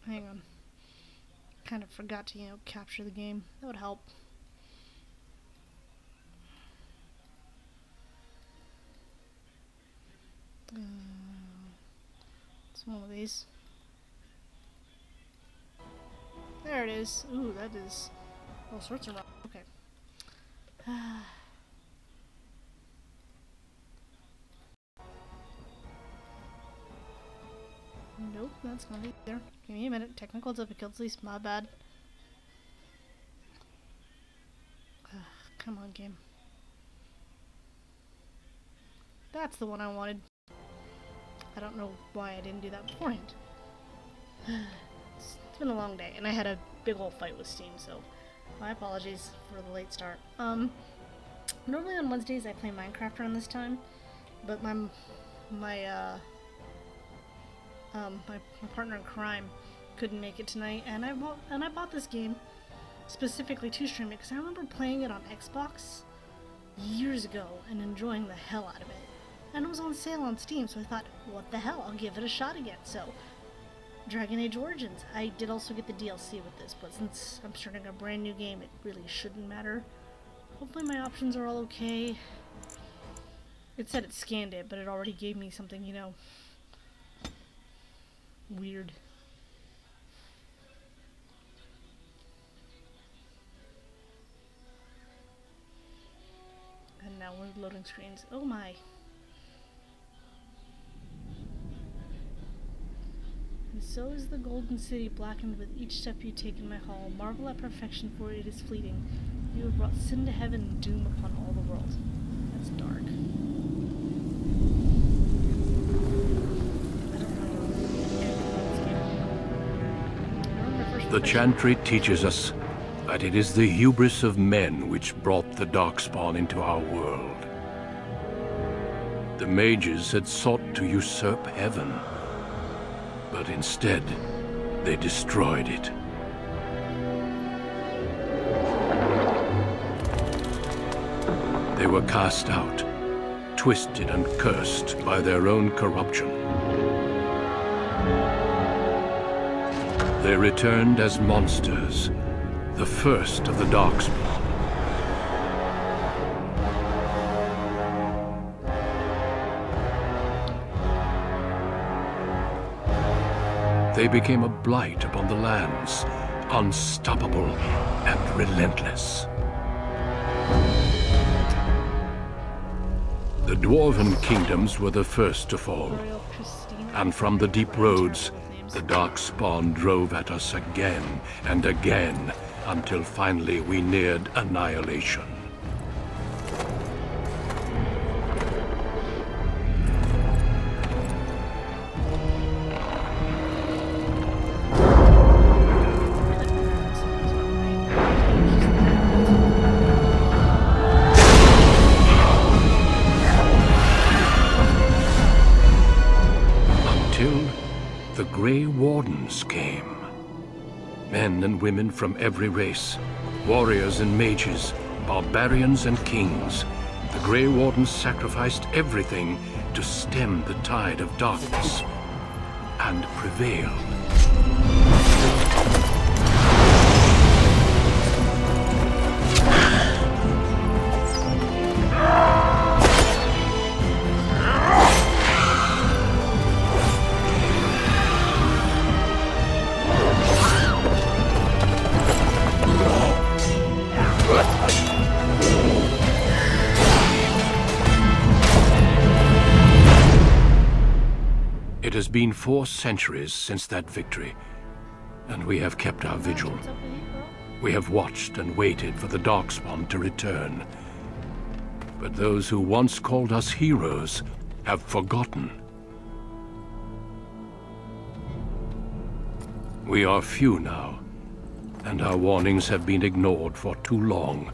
hang on. Kind of forgot to, capture the game. That would help. It's one of these. There it is. Ooh, that is all sorts of rock. Okay. Nope, that's not either. Give me a minute. Technical difficulties, my bad. Come on, game. That's the one I wanted. I don't know why I didn't do that beforehand. It's been a long day, and I had a big old fight with Steam, so my apologies for the late start. Normally on Wednesdays I play Minecraft around this time, but my partner in crime couldn't make it tonight, and I bought this game specifically to stream it because I remember playing it on Xbox years ago and enjoying the hell out of it. And it was on sale on Steam, so I thought, what the hell, I'll give it a shot again. So, Dragon Age Origins. I did also get the DLC with this, but since I'm starting a brand new game, it really shouldn't matter. Hopefully my options are all okay. It said it scanned it, but it already gave me something, weird. And now we're loading screens. Oh my. And so is the golden city, blackened with each step you take in my hall. Marvel at perfection, for it is fleeting. You have brought sin to heaven and doom upon all the world. That's dark. The Chantry teaches us that it is the hubris of men which brought the Darkspawn into our world. The mages had sought to usurp heaven, but instead, they destroyed it. They were cast out, twisted and cursed by their own corruption. They returned as monsters, the first of the Darkspawn. They became a blight upon the lands, unstoppable and relentless. The Dwarven kingdoms were the first to fall, and from the deep roads, the Darkspawn drove at us again and again, until finally we neared annihilation. The Grey Wardens came. Men and women from every race, warriors and mages, barbarians and kings. The Grey Wardens sacrificed everything to stem the tide of darkness, and prevailed. It has been 4 centuries since that victory, and we have kept our vigil. We have watched and waited for the Darkspawn to return. But those who once called us heroes have forgotten. We are few now, and our warnings have been ignored for too long.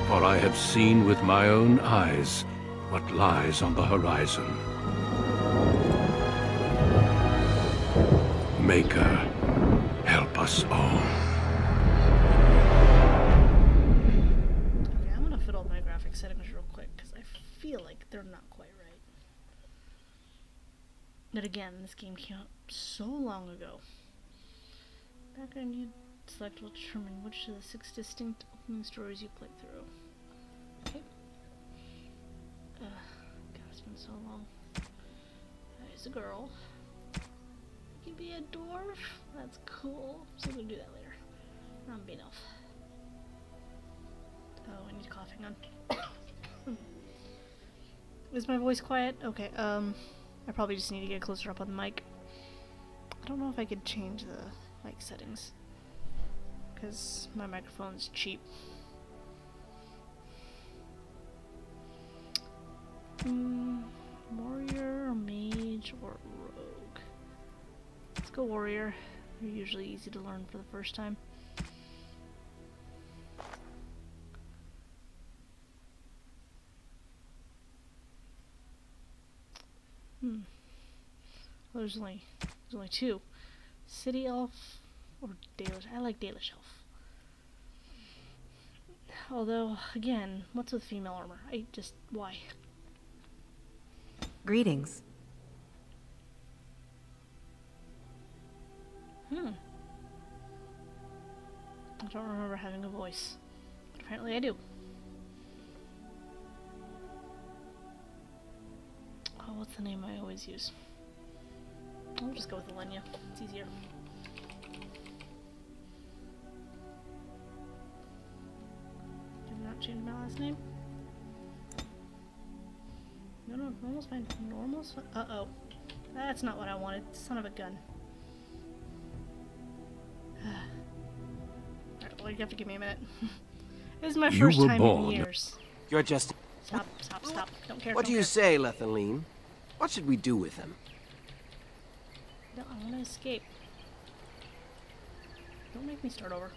For I have seen with my own eyes what lies on the horizon. Maker, help us all. Okay, I'm gonna fiddle with my graphic settings real quick because I feel like they're not quite right. But again, this game came out so long ago. Background you select will determine which of the 6 distinct opening stories you play through. Okay. God, it's been so long. There's a girl. You can be a dwarf? That's cool. So we're gonna do that later. I'm being elf. Oh, I need coughing on. Is my voice quiet? Okay, I probably just need to get closer up on the mic. I don't know if I could change the mic settings, because my microphone's cheap. Warrior, mage, or rogue? Let's go warrior. They're usually easy to learn for the first time. Well, there's only 2. City elf or Dalish. I like Dalish elf. Although, again, what's with female armor? Why? Greetings. I don't remember having a voice, but apparently I do. Oh, what's the name I always use? I'll just go with Elenia. It's easier. Did I not change my last name? No, normal's fine. Normal's fine. Uh-oh. That's not what I wanted. Son of a gun. Alright, well, you have to give me a minute. This is my first time in years. You're just... Stop. Don't care. What do you say, Lethaline? What should we do with him? No, I want to escape. Don't make me start over.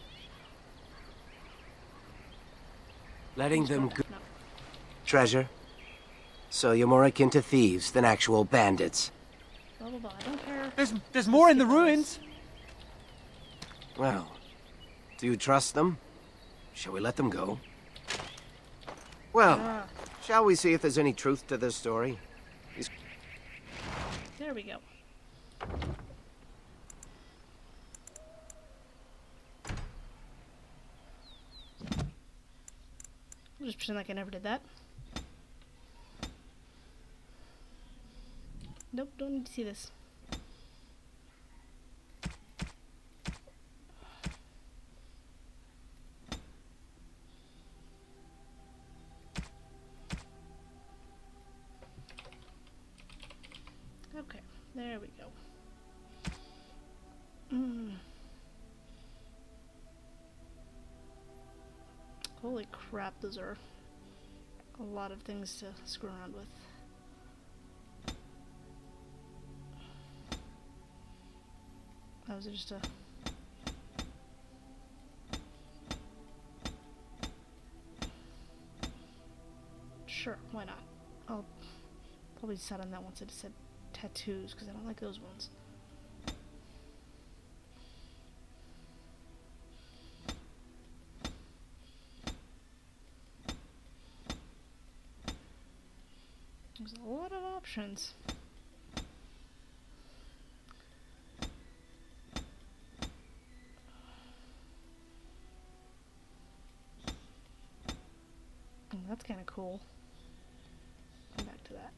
Letting them go. No. Treasure? So you're more akin to thieves than actual bandits. Blah, blah, blah. I don't care. There's more in the ruins. Well, do you trust them? Shall we let them go? Well, shall we see if there's any truth to this story? There we go. I'll just pretend like I never did that. Nope, don't need to see this. Okay, there we go. Holy crap, those are a lot of things to screw around with. That was just a... Sure, why not? I'll probably decide on that once I said tattoos, because I don't like those ones. There's a lot of options. Oh, that's kind of cool. Come back to that.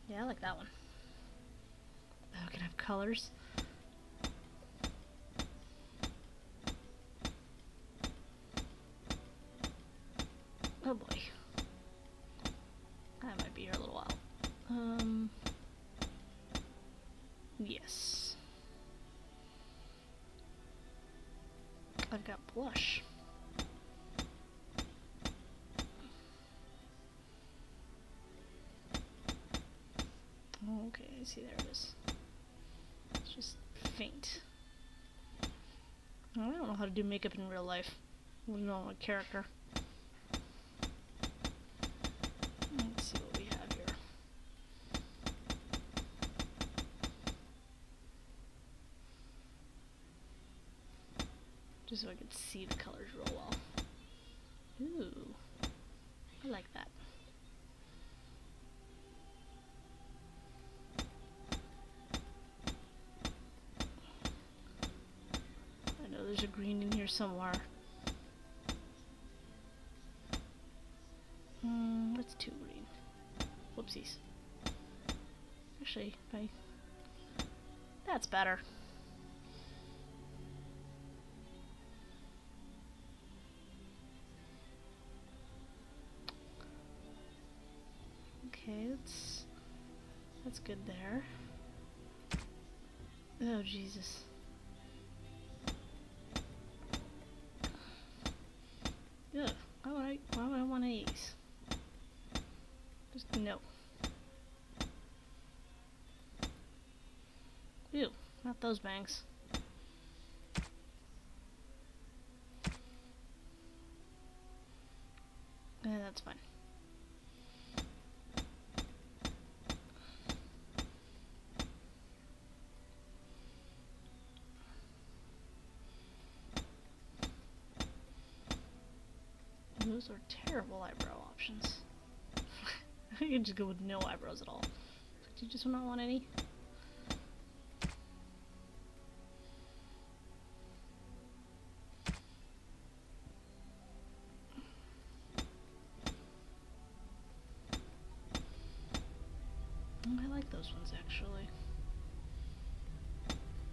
Yeah, I like that one. Oh, we can have colors. Oh boy. I might be here a little while. Yes. I've got blush. Oh, okay, I see, there it is. It's just faint. I don't know how to do makeup in real life. I don't know a character. Let's see what Just so I could see the colors real well. Ooh, I like that. I know there's a green in here somewhere. That's too green. Whoopsies. Actually, that's better. Okay, that's good there. Oh Jesus. Ugh, why would I want to ease? Just no. Ew, not those bangs. That's fine. Those are terrible eyebrow options. I could just go with no eyebrows at all. Do you just not want any? I like those ones actually.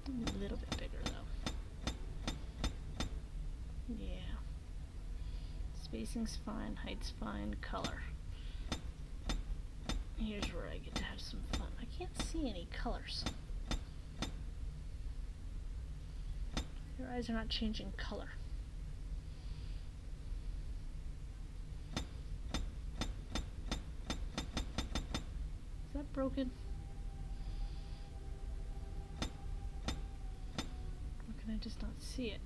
A little bit bigger though. Yeah. Spacing's fine, height's fine, color. Here's where I get to have some fun. I can't see any colors. Your eyes are not changing color. Is that broken? Or can I just not see it?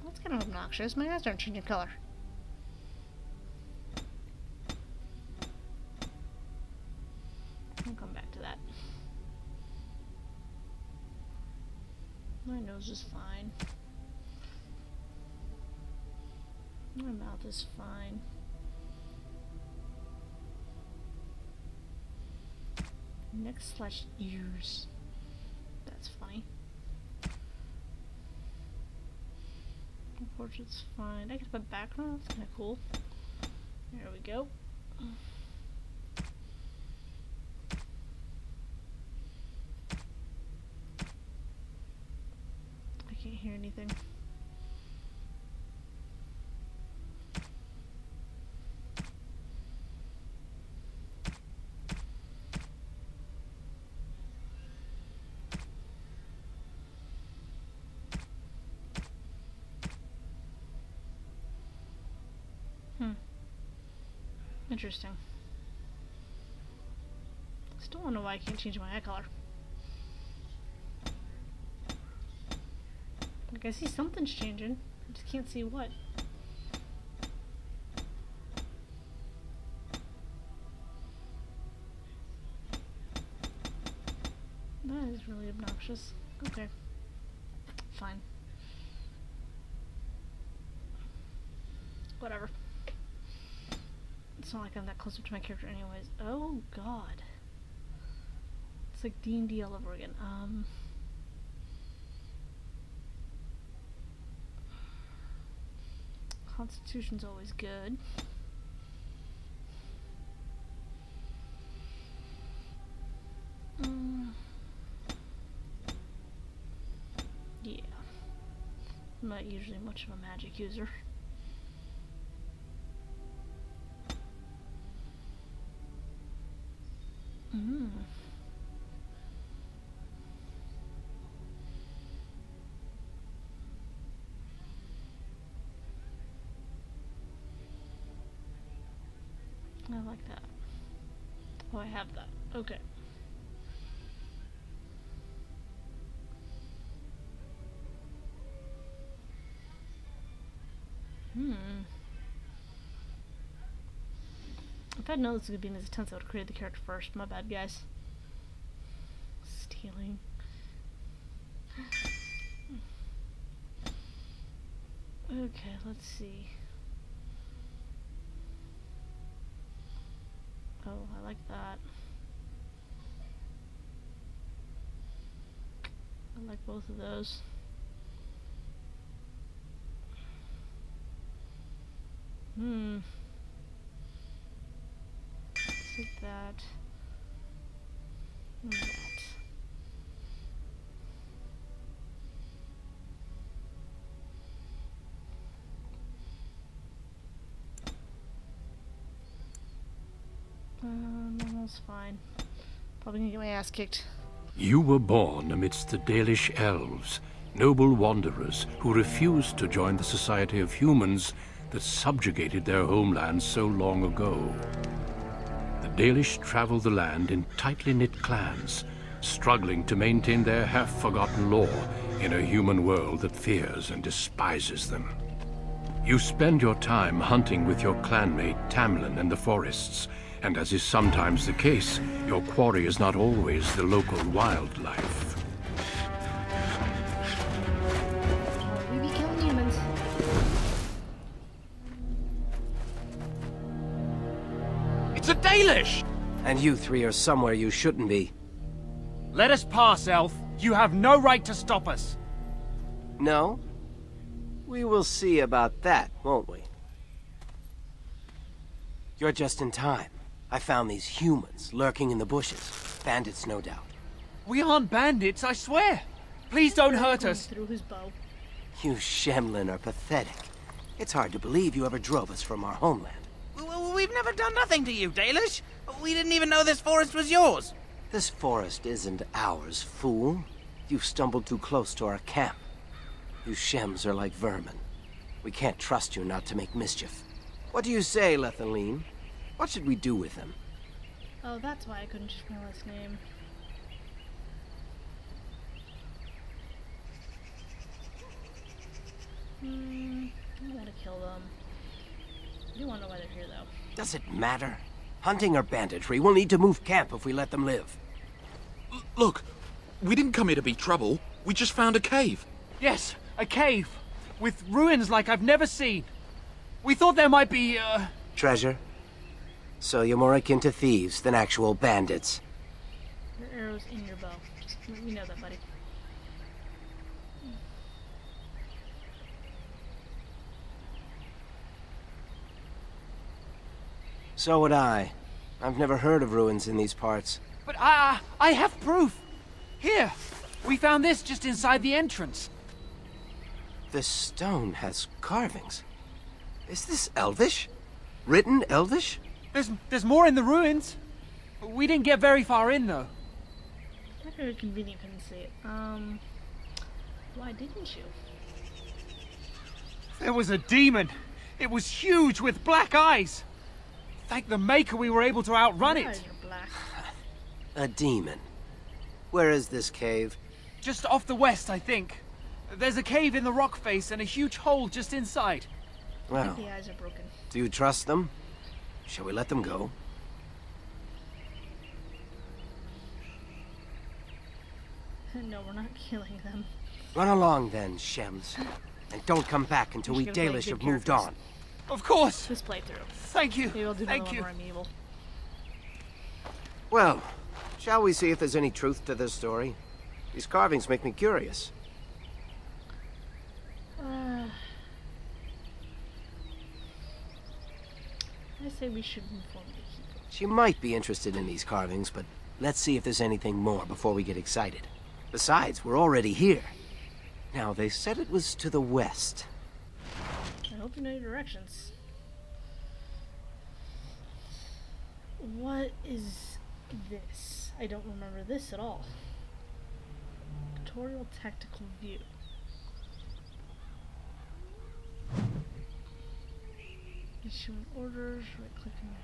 That's kind of obnoxious. My eyes aren't changing color. I'll come back to that. My nose is fine. My mouth is fine. Neck/ears. That's funny. Portrait's fine. I could put background. That's kind of cool. There we go. I can't hear anything. Interesting. Still don't know why I can't change my eye color. Like, I see something's changing. I just can't see what. That is really obnoxious. Okay. Fine. Whatever. It's not like I'm that close up to my character anyways. Oh god. It's like D&D all over again. Constitution's always good. Yeah. I'm not usually much of a magic user. I like that. Oh, I have that. Okay. If I'd known this was going to be in this intense, I would have created the character first. My bad, guys. healing. Okay, let's see. Oh, I like that. I like both of those. Take that. And that. Normal's fine. Probably gonna get my ass kicked. You were born amidst the Dalish elves, noble wanderers who refused to join the society of humans that subjugated their homeland so long ago. The Dalish travel the land in tightly knit clans, struggling to maintain their half-forgotten lore in a human world that fears and despises them. You spend your time hunting with your clanmate Tamlin in the forests, and as is sometimes the case, your quarry is not always the local wildlife. We be killing humans. It's a Dalish! And you three are somewhere you shouldn't be. Let us pass, Elf. You have no right to stop us. No? We will see about that, won't we? You're just in time. I found these humans lurking in the bushes. Bandits, no doubt. We aren't bandits, I swear. Please don't hurt us. Through his bow. You Shemlin are pathetic. It's hard to believe you ever drove us from our homeland. We've never done nothing to you, Dalish. We didn't even know this forest was yours. This forest isn't ours, fool. You've stumbled too close to our camp. You Shems are like vermin. We can't trust you not to make mischief. What do you say, Lethaline? What should we do with him? Oh, that's why I couldn't just know his name. I want to kill them. You want to know why they're here, though. Does it matter? Hunting or banditry, we'll need to move camp if we let them live. Look, we didn't come here to be trouble. We just found a cave. Yes, a cave. With ruins like I've never seen. We thought there might be, Treasure? So you're more akin to thieves than actual bandits. Your arrow's in your bow. Just let me know that, buddy. So would I. I've never heard of ruins in these parts. But I have proof. Here, we found this just inside the entrance. This stone has carvings. Is this Elvish? Written Elvish? There's more in the ruins. We didn't get very far in, though. Not very convenient, couldn't see it. Why didn't you? There was a demon. It was huge with black eyes. Thank the Maker we were able to outrun Yeah, it. you're black. A demon. Where is this cave? Just off the west, I think. There's a cave in the rock face and a huge hole just inside. I Well, think the eyes are broken. do you trust them? Shall we let them go? No, we're not killing them. Run along then, Shems. And don't come back until we Just gonna play Dalish good have moved characters. on. Of course. This playthrough. Thank you. Maybe I'll do another Thank one you. where I'm evil. Well, shall we see if there's any truth to this story? These carvings make me curious. I say we should inform the keeper. She might be interested in these carvings, but let's see if there's anything more before we get excited. Besides, we're already here. Now, they said it was to the west. I hope you know your directions. What is this? I don't remember this at all. Tutorial tactical view. Issuing orders, right clicking.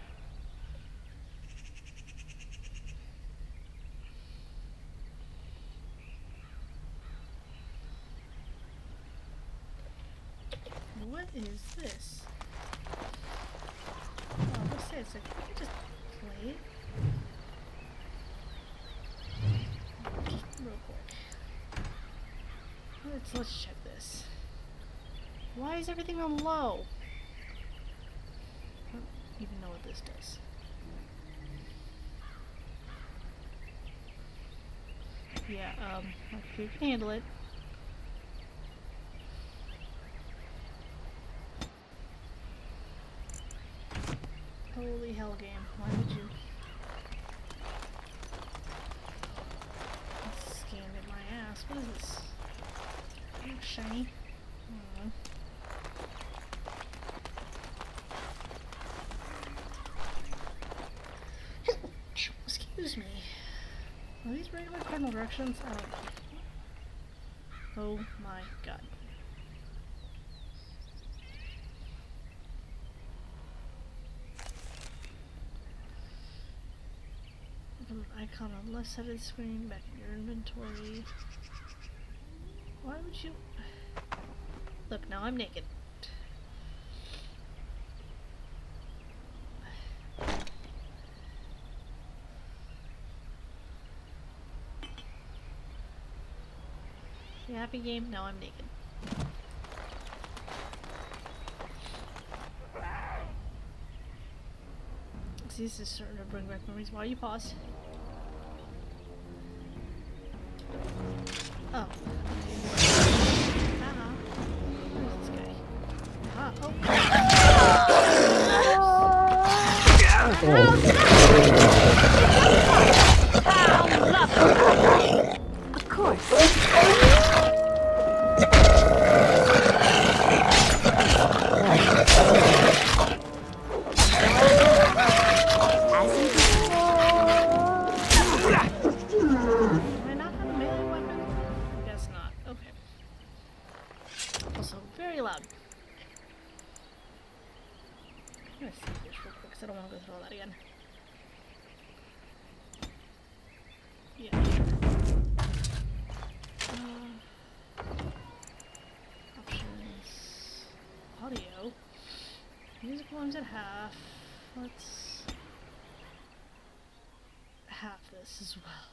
What is this? Oh, let's say it's like, can I just play it? Just So let's check this. Why is everything on low? I don't even know what this does. Yeah, my computer can handle it. Holy hell, game. Why would you? Scanned at my ass. What is this? Oh, shiny. Excuse me. Are these regular cardinal directions? I don't know. Oh my god. Icon on the left side of the screen, back in your inventory. Why would you... Look, now I'm naked. You happy, game? Now I'm naked. See, this is starting to bring back memories. Why you pause? Oh. Where's this guy? Of course. Music volume's at half. Let's half this as well.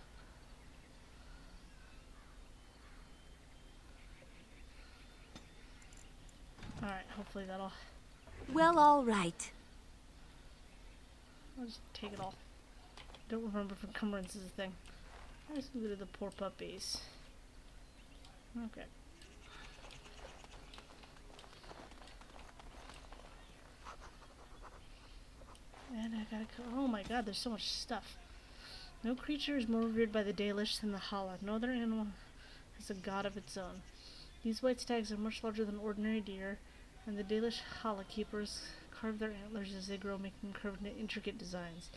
Alright, hopefully that'll... Well, all right. I'll just take it all. Don't remember if encumbrance is a thing. I just looted the poor puppies. Okay. And I gotta go. Oh my god, there's so much stuff. No creature is more revered by the Dalish than the Hala. No other animal has a god of its own. These white stags are much larger than ordinary deer, and the Dalish Hala keepers carve their antlers as they grow, making curved and intricate designs.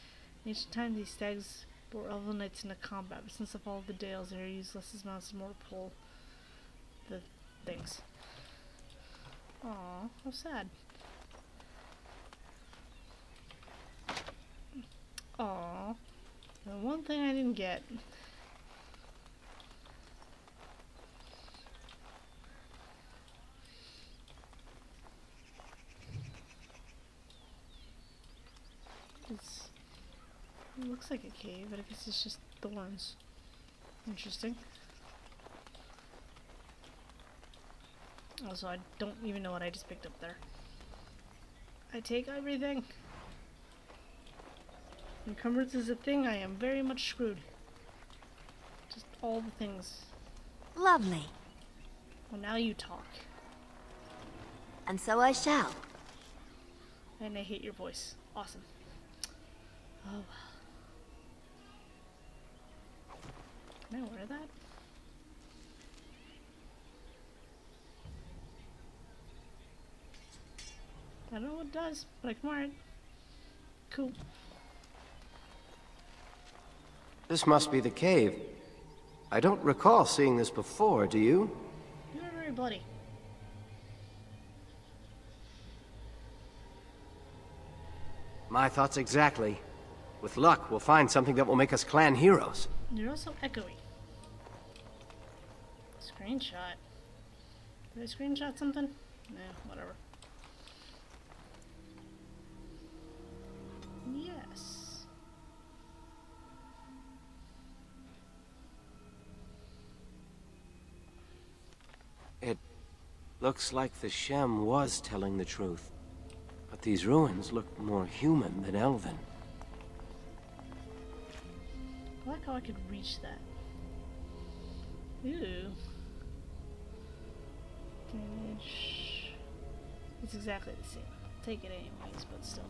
In ancient time, these stags bore elven knights into combat, but since the fall of the Dales, they are used less as mounts and more to pull the things. Aw, how sad. Aw, the one thing I didn't get. It looks like a cave, but I guess it's just thorns. Interesting. Also, I don't even know what I just picked up there. I take everything. Encumbrance is a thing, I am very much screwed. Just all the things. Lovely. Well, now you talk. And so I shall. And I hate your voice. Awesome. Oh well. Can I wear that? I don't know what it does, but I can wear it. Cool. This must be the cave. I don't recall seeing this before, do you? You are very bloody. My thoughts exactly. With luck, we'll find something that will make us clan heroes. You're also echoey. Screenshot. Did I screenshot something? Nah, whatever. Yes. Looks like the Shem was telling the truth. But these ruins look more human than elven. I like how I could reach that. Ooh. Damage. It's exactly the same. Take it anyways, but still.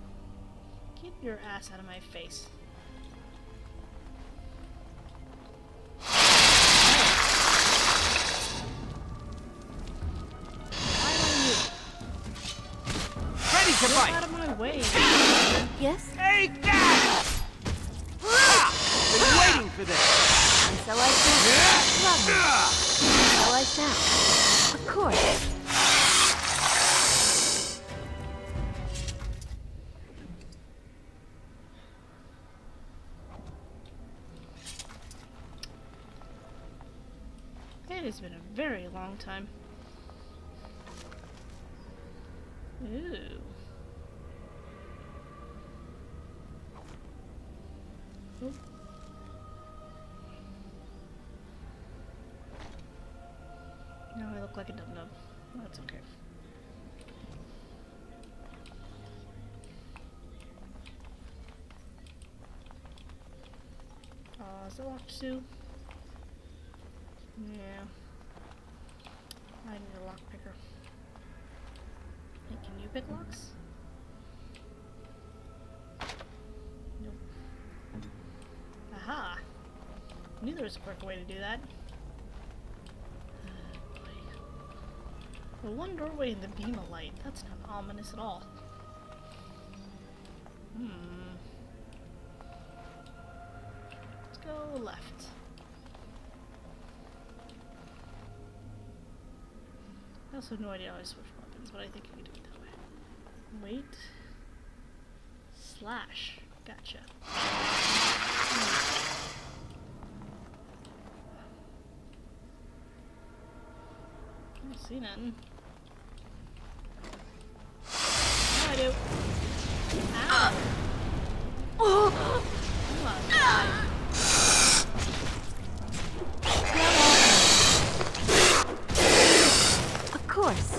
Get your ass out of my face. Ready to Get fight! out of my way. Yes? Take that! Been waiting for this! And so I sound. Lovely. So I sound. Of course. It has been a very long time. Ooh. Oh. Now I look like a dum-dum. That's okay. Is that locked too? Yeah. I need a lock picker. Hey, can you pick locks? Nope. Aha! Knew there was a quicker way to do that. Boy. One doorway in the beam of light. That's not ominous at all. Let's go left. I also have no idea how I switch weapons, but I think I can do it that way. Wait. Slash. Gotcha. I don't see nothing. Now I do. Ow! Come on, die. Of course.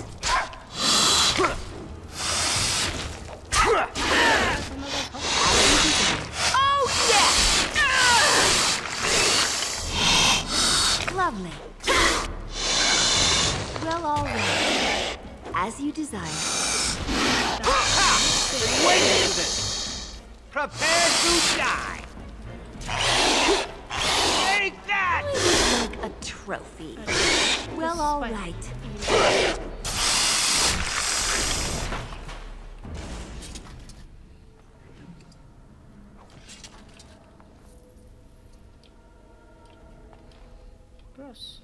Oh, yes! Lovely. Well, all right. As you desire. Been waiting for this! Prepare to die! Take that! Like a trophy. Well, all right. Gross.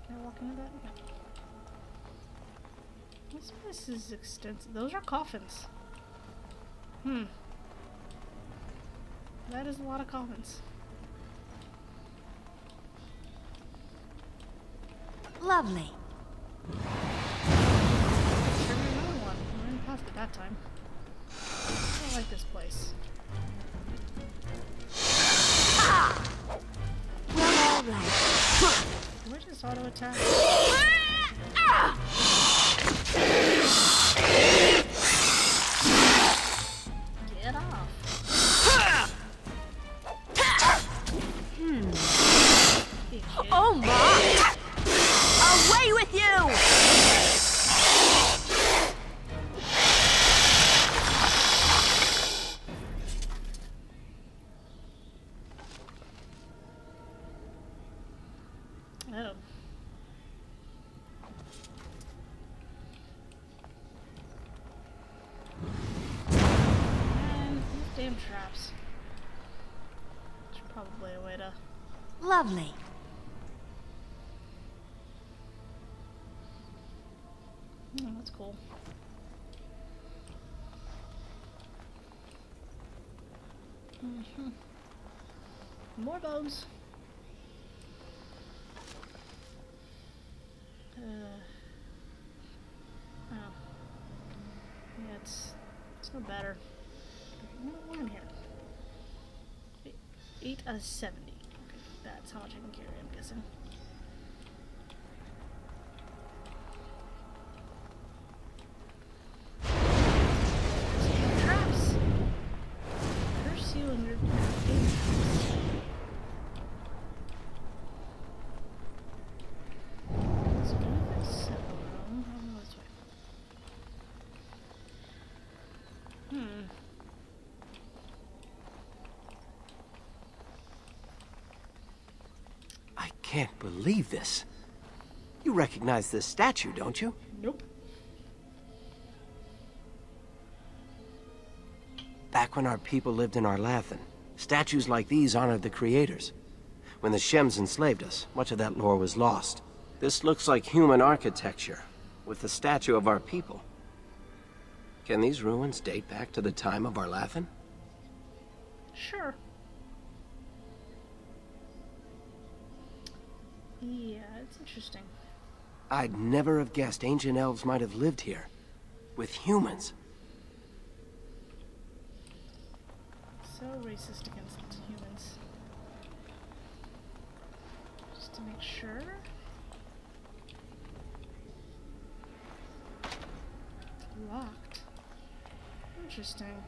Can I walk into that? Okay. This place is extensive. Those are coffins. That is a lot of coffins. Lovely. Turn another one. I ran past it that time. I don't like this place. Well, all right. Where's this auto attack? Get off. Idiot. Oh my! Away with you! Oh. And these damn traps. There's probably a way to... Lovely. Oh, that's cool. More bones. Oh. Yeah, it's no better. What in here? 8 out of 70. Okay. That's how much I can carry, I'm guessing. Traps! Curse you and your traps. Let's go to this room. Oh, this way. I can't believe this. You recognize this statue, don't you? Nope. Back when our people lived in Arlathan, statues like these honored the creators. When the Shems enslaved us, much of that lore was lost. This looks like human architecture, with the statue of our people. Can these ruins date back to the time of Arlathan? Sure. Yeah, it's interesting. I'd never have guessed ancient elves might have lived here. With humans. So racist against humans. Just to make sure. It's locked. Interesting.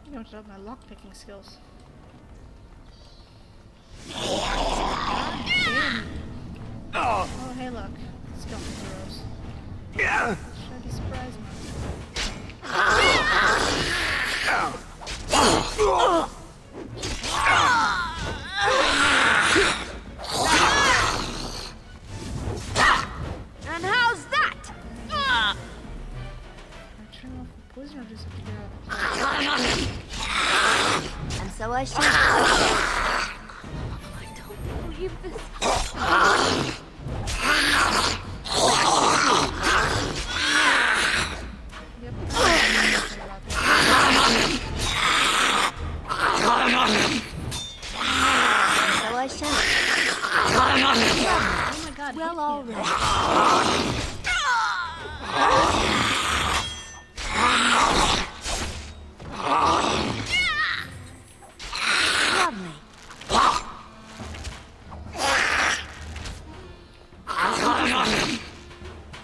I'm going to up my lockpicking skills. Oh, hey, look. Skeleton throws. Should I be surprised? And how's that? I turn off the poison or just have to get out? And so I shall. I don't believe this. Yep. So I shall. Oh my god. Well, all right. Lovely.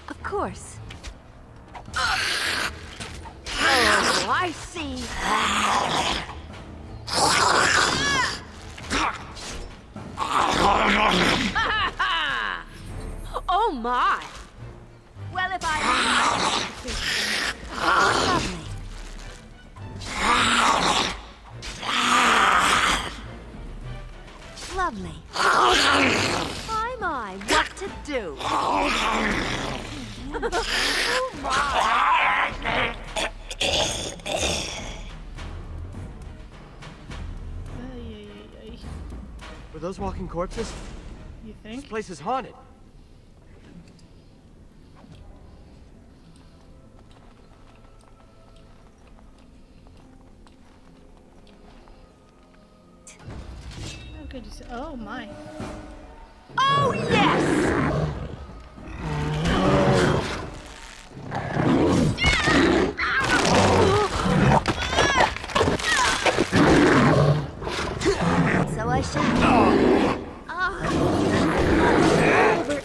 Of course. Oh, I see. Oh my. Well, if I lovely. Lovely. My, what to do? Oh my. Were those walking corpses? You This think? place is haunted. How could you say? Oh my. Oh yes! So I shall. Over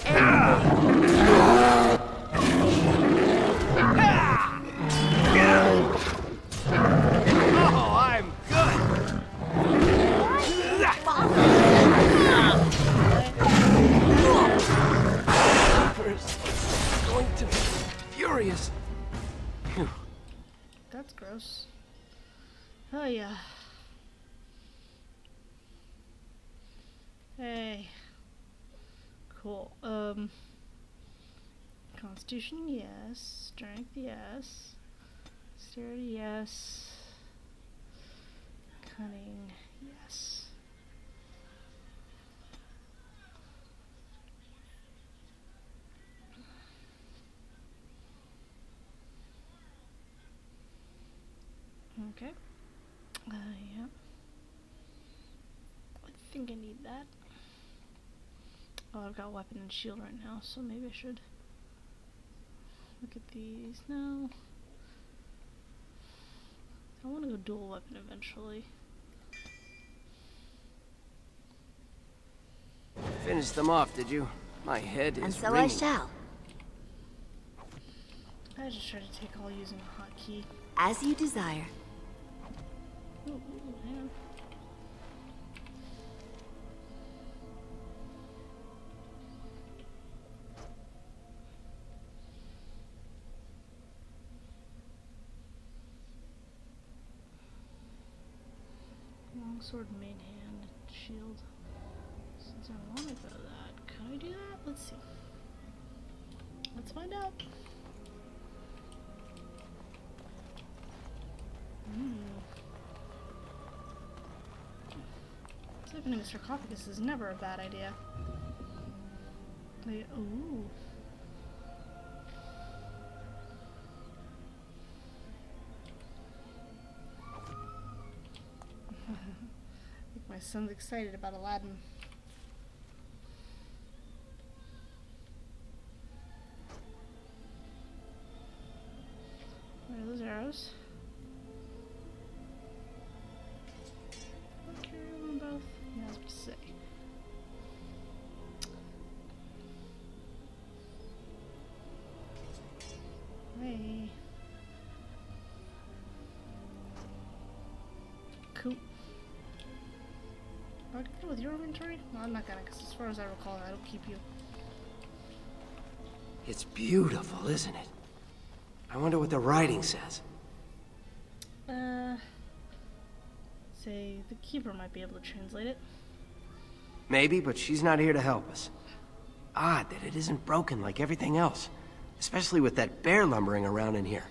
Oh, I'm good! Reaper's going to be furious. Phew. That's gross. Oh yeah. Hey. Cool. Constitution, yes. Strength, yes. Dexterity, yes. Cunning, yes. Okay. Yeah. I think I need that. Oh, I've got weapon and shield right now, so maybe I should look at these. No. I want to go dual weapon eventually. Finished them off, did you? My head is And so ringing. I shall. I just tried to take all using a hotkey. As you desire. Ooh, hang on. Longsword, main hand, shield. Since I want to go to that, can I do that? Let's see. Let's find out. Opening a sarcophagus is never a bad idea. Like, ooh. I think my son's excited about Aladdin. Where are those arrows? Carry one both. Yeah, I was about to say. Hey. Cool. Are I good with your inventory? No, I'm not gonna, because as far as I recall, I don't keep you. It's beautiful, isn't it? I wonder what the writing says. Say, the keeper might be able to translate it. Maybe, but she's not here to help us. Odd that it isn't broken like everything else. Especially with that bear lumbering around in here.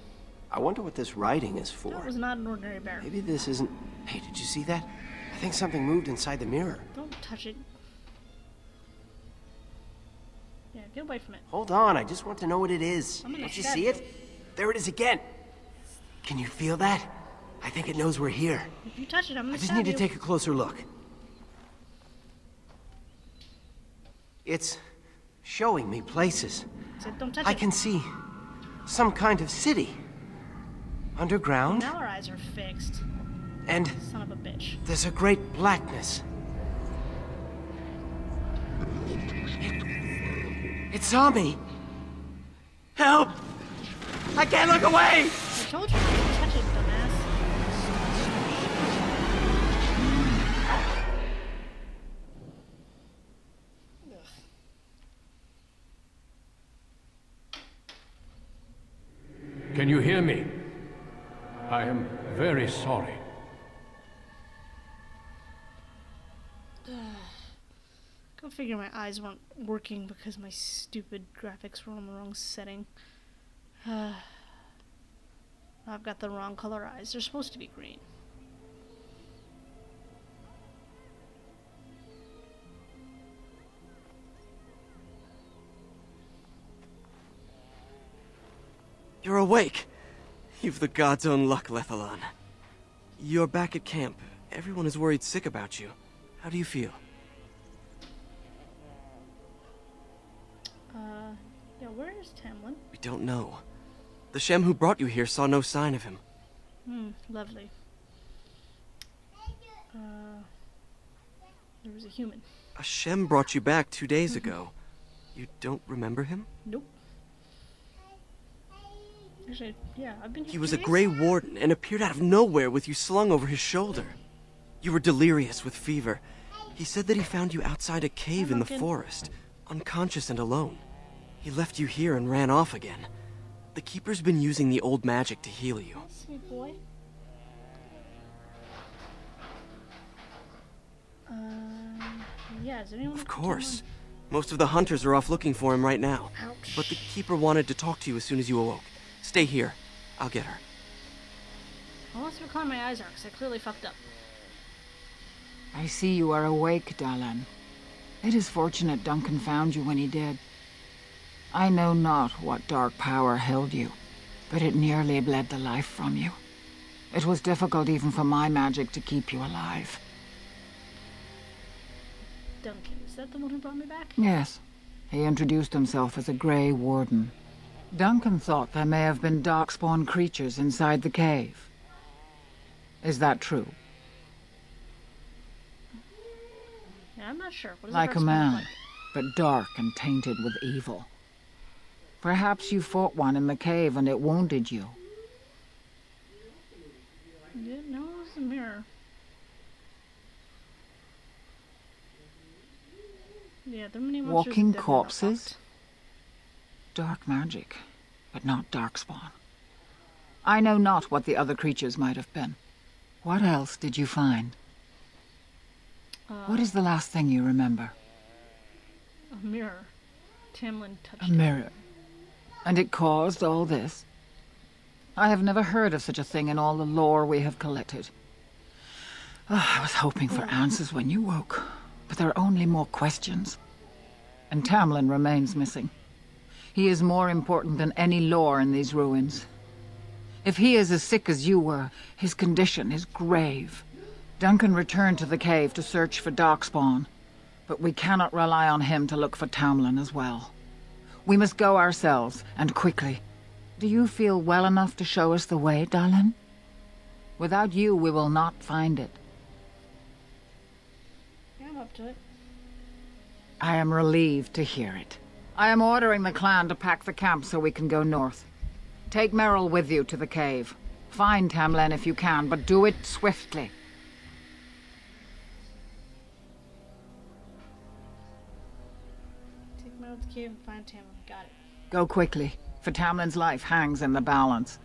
I wonder what this writing is for. That was not an ordinary bear. Maybe this isn't... Hey, did you see that? I think something moved inside the mirror. Don't touch it. Yeah, get away from it. Hold on, I just want to know what it is. I'm gonna Don't you stab see you. it? There it is again. Can you feel that? I think it knows we're here. If you touch it, I'm gonna I just stab need to you. take a closer look. It's showing me places. Said don't touch I it. can see some kind of city. Underground, Now our eyes are fixed. and Son of a bitch. there's a great blackness. It saw me. Help! I can't look away! I told you not to touch it, dumbass. Ugh. Can you hear me? I am very sorry. Go figure my eyes weren't working because my stupid graphics were on the wrong setting. I've got the wrong color eyes. They're supposed to be green. You're awake. You've the god's own luck, Lethalon. You're back at camp. Everyone is worried sick about you. How do you feel? Yeah, where is Tamlin? We don't know. The Shem who brought you here saw no sign of him. Lovely. There was a human. A Shem brought you back 2 days ago. You don't remember him? Nope. Actually, yeah, I've been here He was 2 a days. Grey Warden and appeared out of nowhere with you slung over his shoulder. You were delirious with fever. He said that he found you outside a cave in the Duncan. forest, unconscious and alone. He left you here and ran off again. The Keeper's been using the old magic to heal you. Sweet boy. Yeah, is anyone Of up to course. Most of the hunters are off looking for him right now. Ouch. But the Keeper wanted to talk to you as soon as you awoke. Stay here. I'll get her. Well, let's recall my eyes are, because I clearly fucked up. I see you are awake, Dalan. It is fortunate Duncan found you when he did. I know not what dark power held you, but it nearly bled the life from you. It was difficult even for my magic to keep you alive. Duncan, is that the one who brought me back? Yes, he introduced himself as a Grey Warden. Duncan thought there may have been darkspawn creatures inside the cave. Is that true? Yeah, I'm not sure. What does Like a Darkspawn man, look like? but dark and tainted with evil. Perhaps you fought one in the cave and it wounded you. No, it's a mirror. Yeah, there are many monsters Walking in Dead Men Not corpses? Fucked. Dark magic, but not Darkspawn. I know not what the other creatures might have been. What else did you find? What is the last thing you remember? A mirror. Tamlin touched A it. mirror. And it caused all this? I have never heard of such a thing in all the lore we have collected. I was hoping for answers when you woke, but there are only more questions. And Tamlin remains missing. He is more important than any lore in these ruins. If he is as sick as you were, his condition is grave. Duncan returned to the cave to search for Darkspawn, but we cannot rely on him to look for Tamlin as well. We must go ourselves, and quickly. Do you feel well enough to show us the way, Dallin? Without you, we will not find it. Yeah, I'm up to it. I am relieved to hear it. I am ordering the clan to pack the camp so we can go north. Take Merrill with you to the cave. Find Tamlin if you can, but do it swiftly. Take me out to the cave and find Tamlin. Got it. Go quickly, for Tamlin's life hangs in the balance.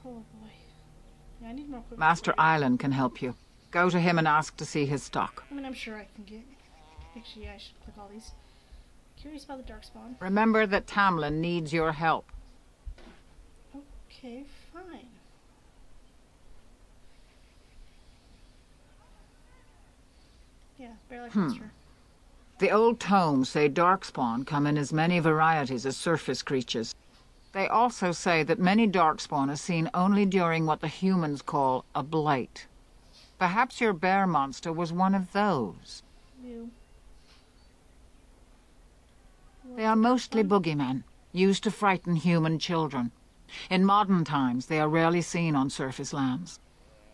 Oh boy. Yeah, I need more equipment. Master Island can help you. Go to him and ask to see his stock. I mean, I'm sure I can get. Actually, yeah, I should click all these. Curious about the Darkspawn. Remember that Tamlin needs your help. Okay, fine. Yeah, bear like monster. The old tomes say Darkspawn come in as many varieties as surface creatures. They also say that many Darkspawn are seen only during what the humans call a blight. Perhaps your bear monster was one of those. Ew. They are mostly boogeymen, used to frighten human children. In modern times, they are rarely seen on surface lands.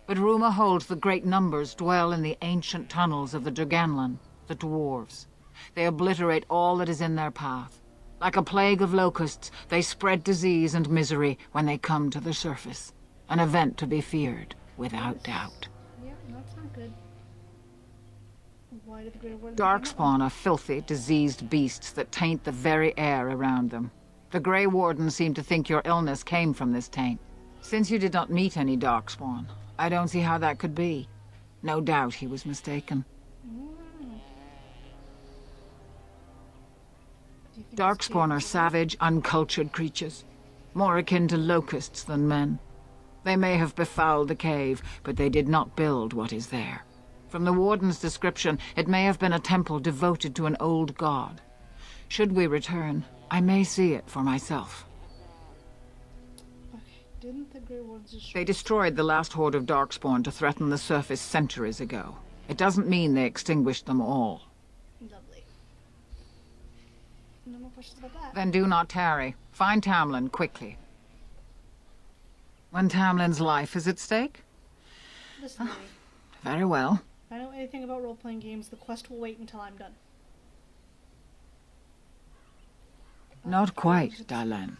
But rumor holds that great numbers dwell in the ancient tunnels of the Draganlan, the dwarves. They obliterate all that is in their path. Like a plague of locusts, they spread disease and misery when they come to the surface. An event to be feared, without doubt. Yeah, that's not good. Why did the Grey Warden... Darkspawn are filthy, diseased beasts that taint the very air around them. The Grey Warden seemed to think your illness came from this taint. Since you did not meet any Darkspawn, I don't see how that could be. No doubt he was mistaken. Darkspawn are savage, uncultured creatures, more akin to locusts than men. They may have befouled the cave, but they did not build what is there. From the Warden's description, it may have been a temple devoted to an old god. Should we return, I may see it for myself. Okay, didn't the Grey Wardens destroy... They destroyed the last horde of Darkspawn to threaten the surface centuries ago. It doesn't mean they extinguished them all. Lovely. No more questions about that. Then do not tarry. Find Tamlin quickly. When Tamlin's life is at stake? Listen to me. Very well. If I know anything about role-playing games, the quest will wait until I'm done. Not quite, Dallin.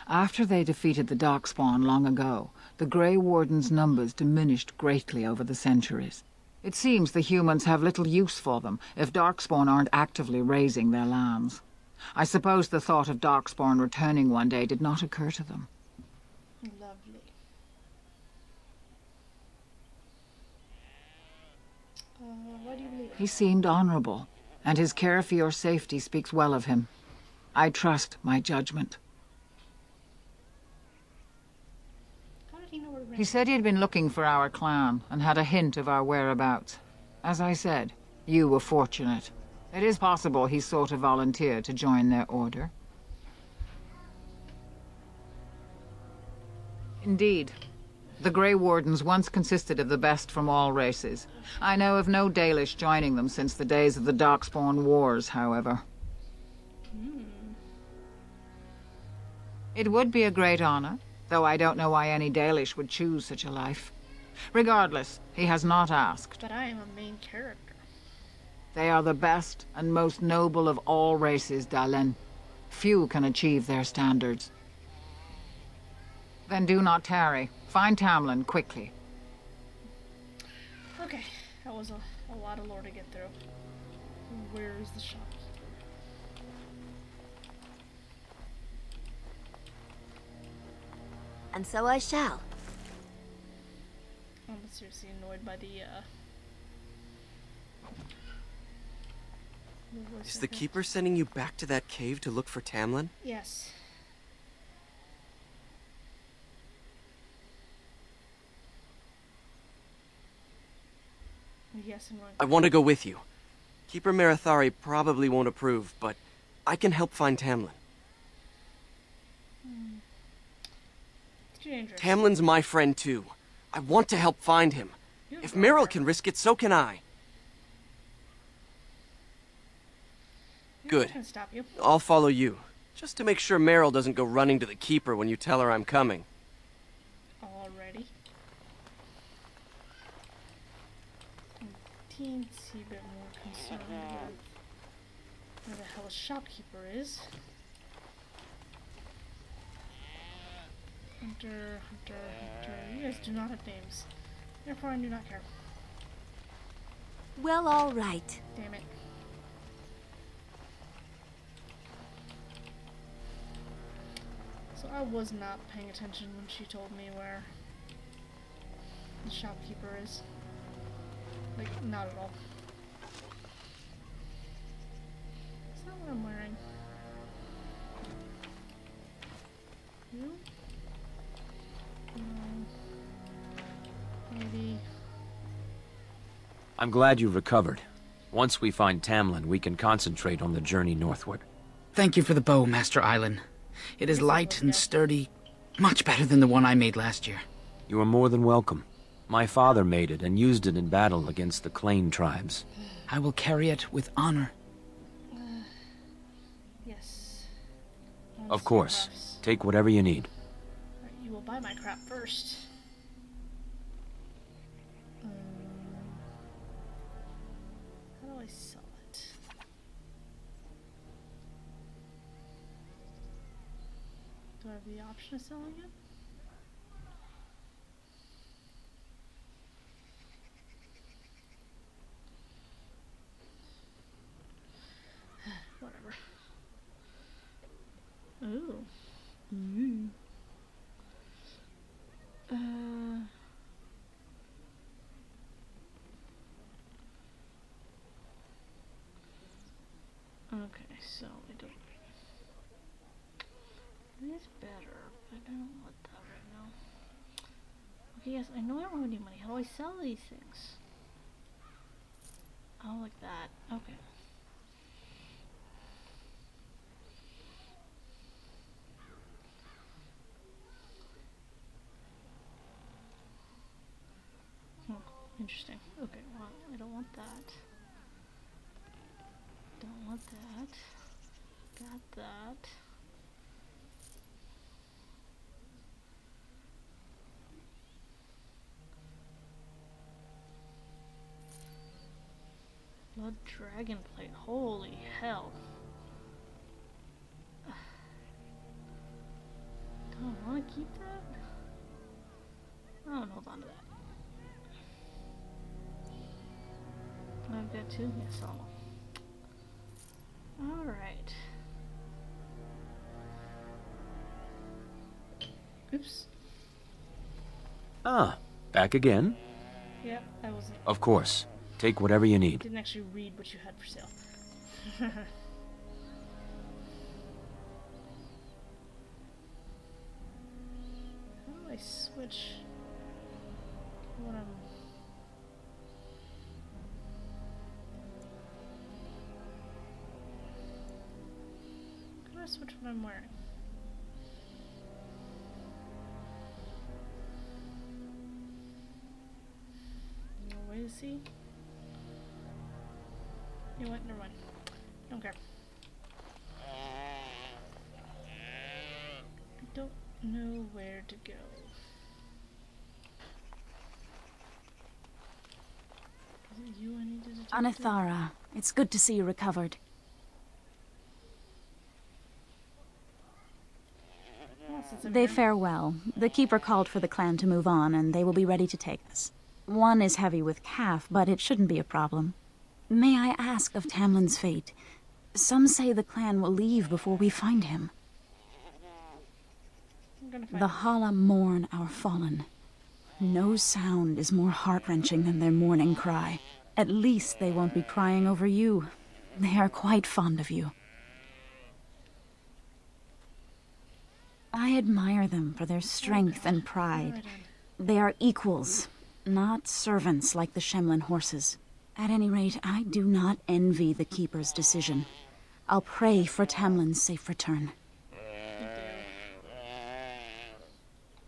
After they defeated the Darkspawn long ago, the Grey Warden's numbers diminished greatly over the centuries. It seems the humans have little use for them if Darkspawn aren't actively raising their lands. I suppose the thought of Darkspawn returning one day did not occur to them. Lovely. Why do you believe it? He seemed honorable, and his care for your safety speaks well of him. I trust my judgment. How did he know where to He said he had been looking for our clan, and had a hint of our whereabouts. As I said, you were fortunate. It is possible he sought a volunteer to join their order. Indeed. The Grey Wardens once consisted of the best from all races. I know of no Dalish joining them since the days of the Darkspawn Wars, however. It would be a great honor, though I don't know why any Dalish would choose such a life. Regardless, he has not asked. But I am a main character. They are the best and most noble of all races, Dalen. Few can achieve their standards. Then do not tarry. Find Tamlin quickly. Okay, that was a lot of lore to get through. Where is the shop? And so I shall. I'm seriously annoyed by the voice Is the actor. Keeper sending you back to that cave to look for Tamlin? Yes. Yes, and I want to go with you. Keeper Marathari probably won't approve, but I can help find Tamlin. too dangerous. Tamlin's my friend too. I want to help find him. If Meryl can risk it, so can I. Good. I can stop you. I'll follow you. Just to make sure Meryl doesn't go running to the Keeper when you tell her I'm coming. Already. Teensy bit more concerned with where the hell a shopkeeper is. Hunter, Hunter, Hunter. You guys do not have names. Therefore, I do not care. Well, all right. Damn it. So I was not paying attention when she told me where the shopkeeper is. Like, not at all. That's not what I'm wearing. You? Maybe. I'm glad you recovered. Once we find Tamlin, we can concentrate on the journey northward. Thank you for the bow, Master Island. It is light and sturdy, much better than the one I made last year. You are more than welcome. My father made it and used it in battle against the Clane tribes. I will carry it with honor. Yes. Of course. Take whatever you need. Right, you will buy my crap first. How do I sell it? Do I have the option of selling it? Whatever. Ooh. Ooh. Okay, so I don't. It is better, but I don't want that right now. Okay, yes, I know I don't have any money. How do I sell these things? Oh, like that. Okay. Interesting. Okay, well, I don't want that. Don't want that. Got that. Blood dragon plate. Holy hell. Do I want to keep that? I don't hold on to that. I've got two? Yes, all. Alright. Oops. Ah, back again? Yeah, that wasn't. Of course. Take whatever you need. Didn't actually read what you had for sale. How do I switch what I'm... How do I switch what I'm wearing? No way to see? You know what? Never mind. Don't care. don't know where to go. Is it you I need to detect? Anithara, it's good to see you recovered. They fare well. The Keeper called for the clan to move on, and they will be ready to take us. One is heavy with calf, but it shouldn't be a problem. May I ask of Tamlin's fate? Some say the clan will leave before we find him. The Hala mourn our fallen. No sound is more heart-wrenching than their mourning cry. At least they won't be crying over you. They are quite fond of you. I admire them for their strength and pride. They are equals, not servants like the Shemlin horses. At any rate, I do not envy the Keeper's decision. I'll pray for Tamlin's safe return.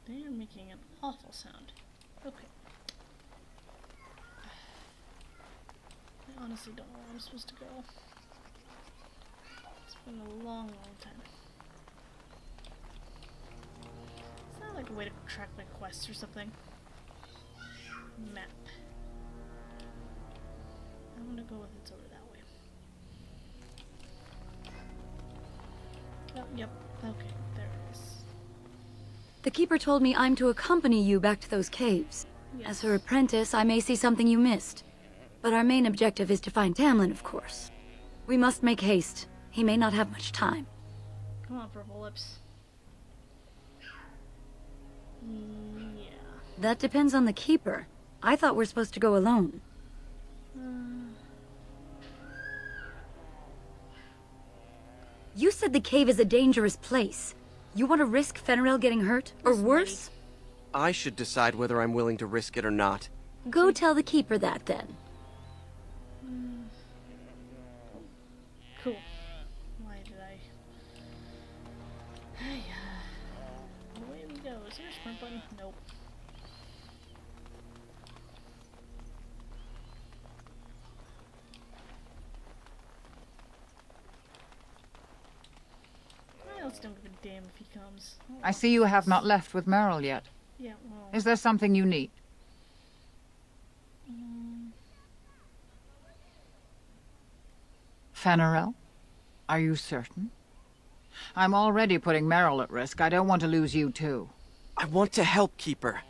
They are making an awful sound. Okay. I honestly don't know where I'm supposed to go. It's been a long, long time. Is that like a way to track my quests or something? Map. I'm gonna go with it's over that way. Oh, yep. Okay, there it is. The Keeper told me I'm to accompany you back to those caves. Yes. As her apprentice, I may see something you missed. But our main objective is to find Tamlin, of course. We must make haste. He may not have much time. Come on, Purple Lips. Yeah. That depends on the Keeper. I thought we're supposed to go alone. You said the cave is a dangerous place. You want to risk Fenrir getting hurt? Or worse? I should decide whether I'm willing to risk it or not. Go tell the Keeper that, then. Cool. Why did I... Away we go. Is there a sprint button? Nope. I also don't give a damn if he comes. I see you have not left with Meryl yet. Yeah, well... Is there something you need? Fenrir? Are you certain? I'm already putting Meryl at risk. I don't want to lose you too. I want to help, Keeper.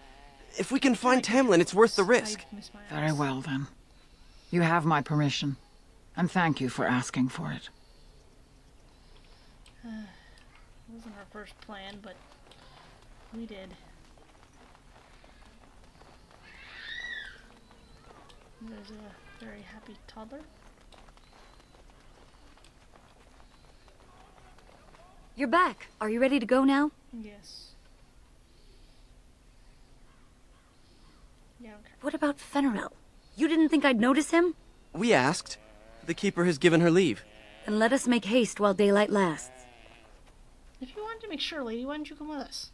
If we can find Tamlin, it's worth the risk. Very well, then. You have my permission. And thank you for asking for it. It wasn't our first plan, but we did. There's a very happy toddler. You're back. Are you ready to go now? Yes. Yeah, okay. What about Fenrir? You didn't think I'd notice him? We asked. The Keeper has given her leave. Then let us make haste while daylight lasts. If you wanted to make sure, lady, why didn't you come with us?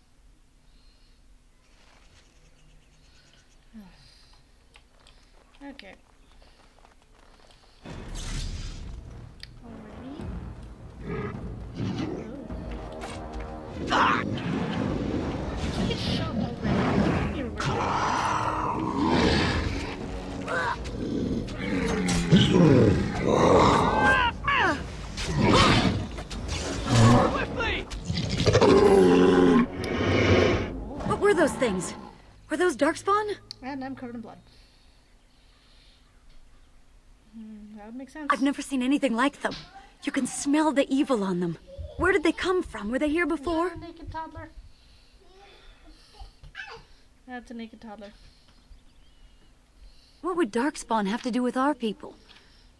Okay. Alrighty. Ah! Get shot already. You're What were those things? Were those darkspawn? And I'm covered in blood. That would make sense. I've never seen anything like them. You can smell the evil on them. Where did they come from? Were they here before? Yeah, naked toddler. That's a naked toddler. What would darkspawn have to do with our people?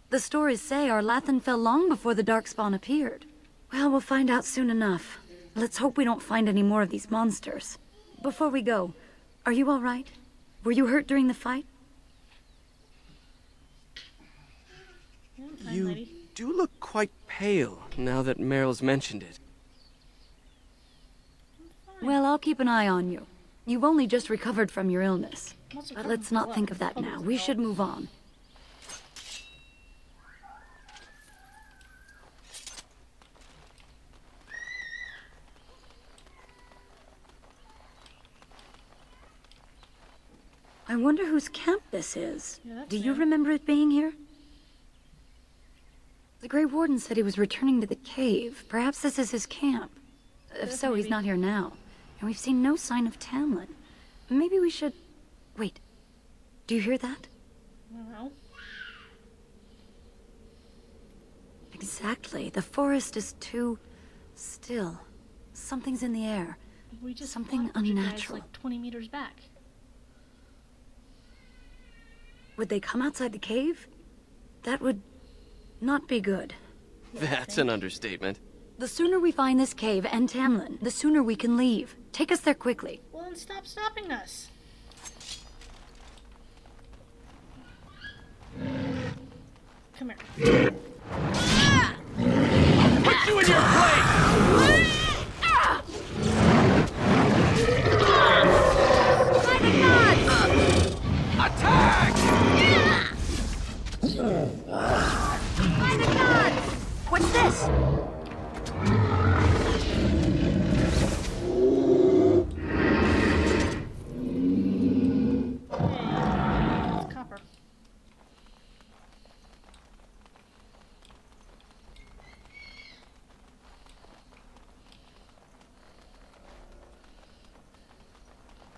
The stories say our Lathan fell long before the darkspawn appeared. Well, we'll find out soon enough. Let's hope we don't find any more of these monsters. Before we go, are you all right? Were you hurt during the fight? Yeah, You do look quite pale now that Meryl's mentioned it. Well, I'll keep an eye on you. You've only just recovered from your illness. But let's not think of that now. We should move on. I wonder whose camp this is. Yeah, that's Do you new. remember it being here? The Grey Warden said he was returning to the cave. Perhaps this is his camp. If so, he's maybe. not here now. And we've seen no sign of Tamlin. Maybe we should... Wait. Do you hear that? I don't know. Exactly. The forest is too... still. Something's in the air. We just Something fought a bunch of guys, unnatural. like 20 meters back. Would they come outside the cave? That would not be good. That's an understatement. The sooner we find this cave and Tamlin, the sooner we can leave. Take us there quickly. Well, then stop stopping us. Come here. Put you in your place! Attack! What's this? It's copper.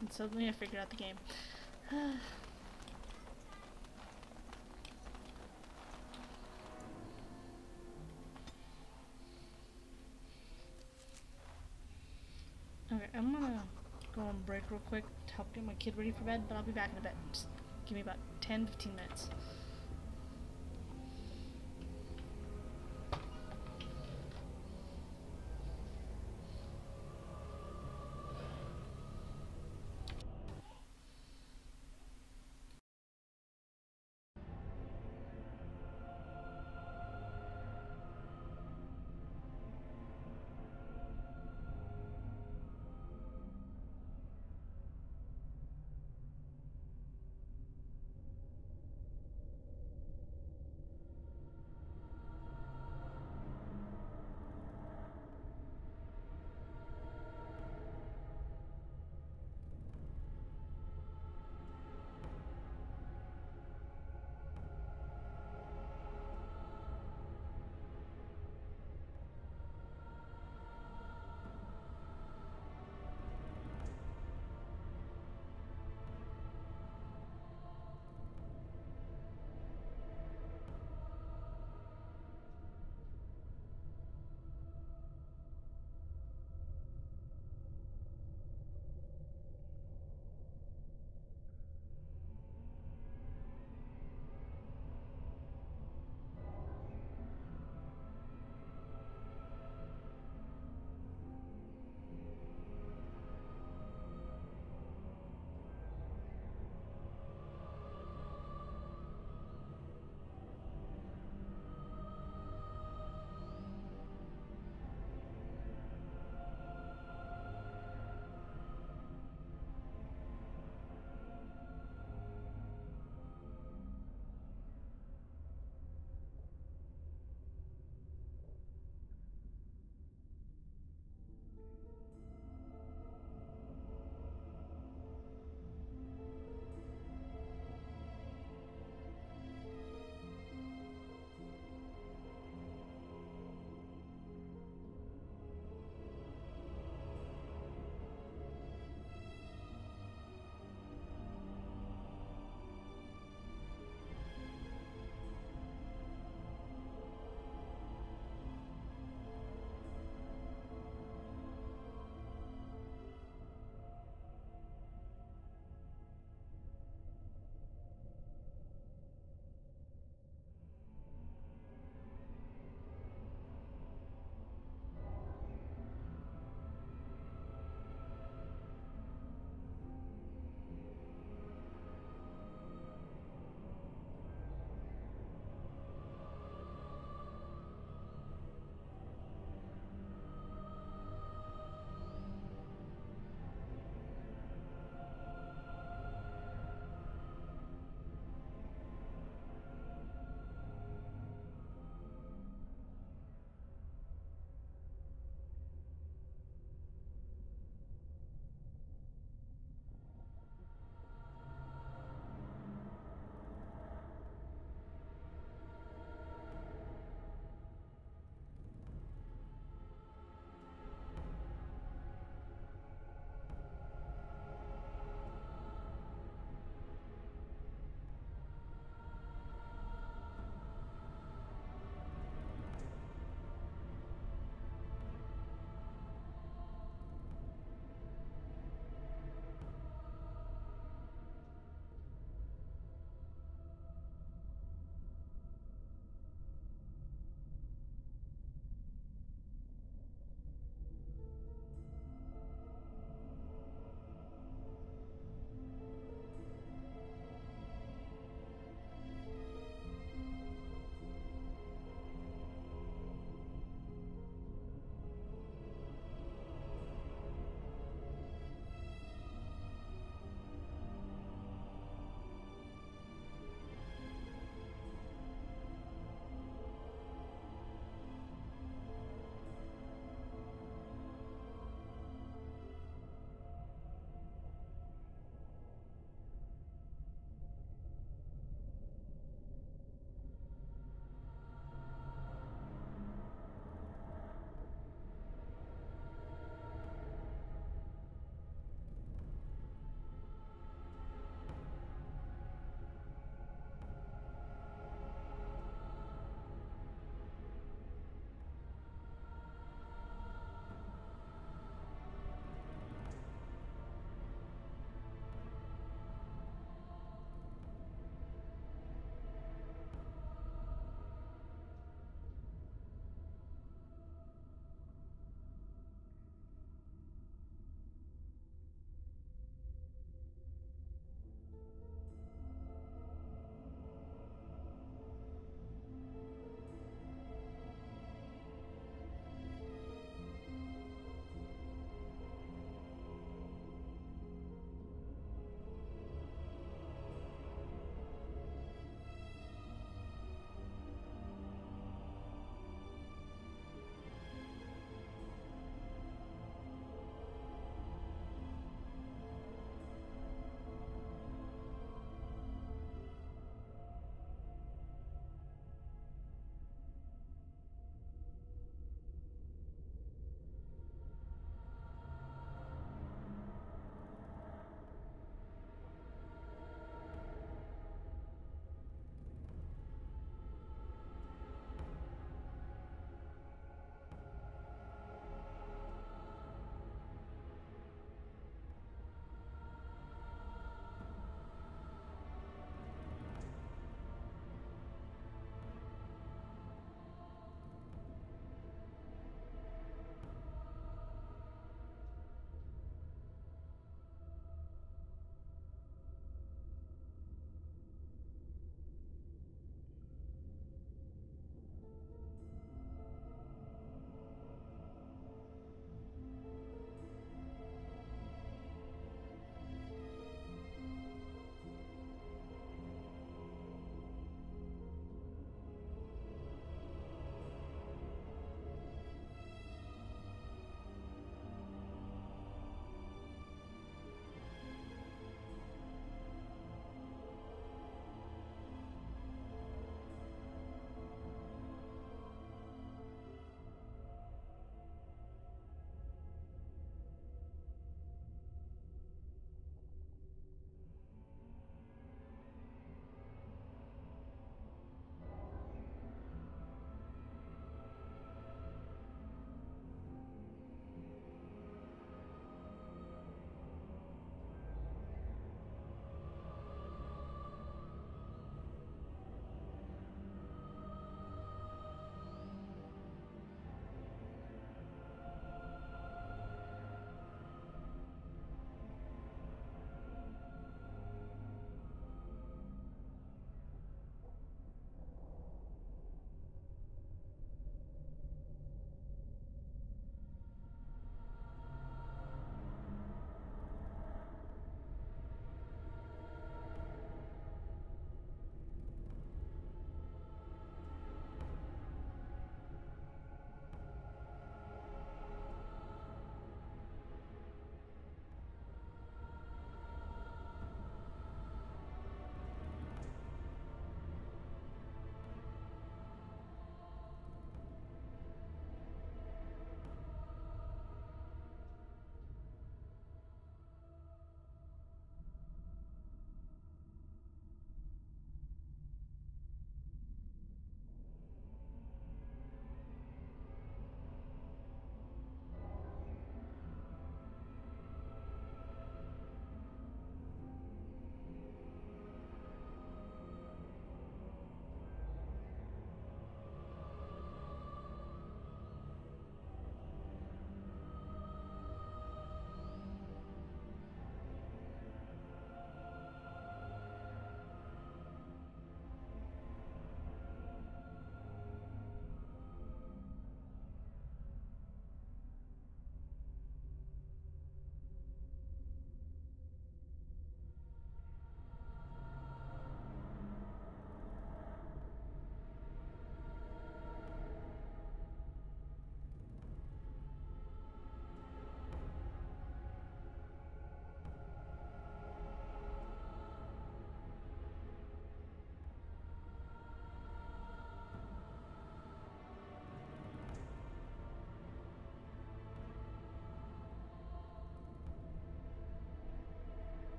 And suddenly I figured out the game. Okay, I'm gonna go on break real quick to help get my kid ready for bed, but I'll be back in a bit. Just give me about 10-15 minutes.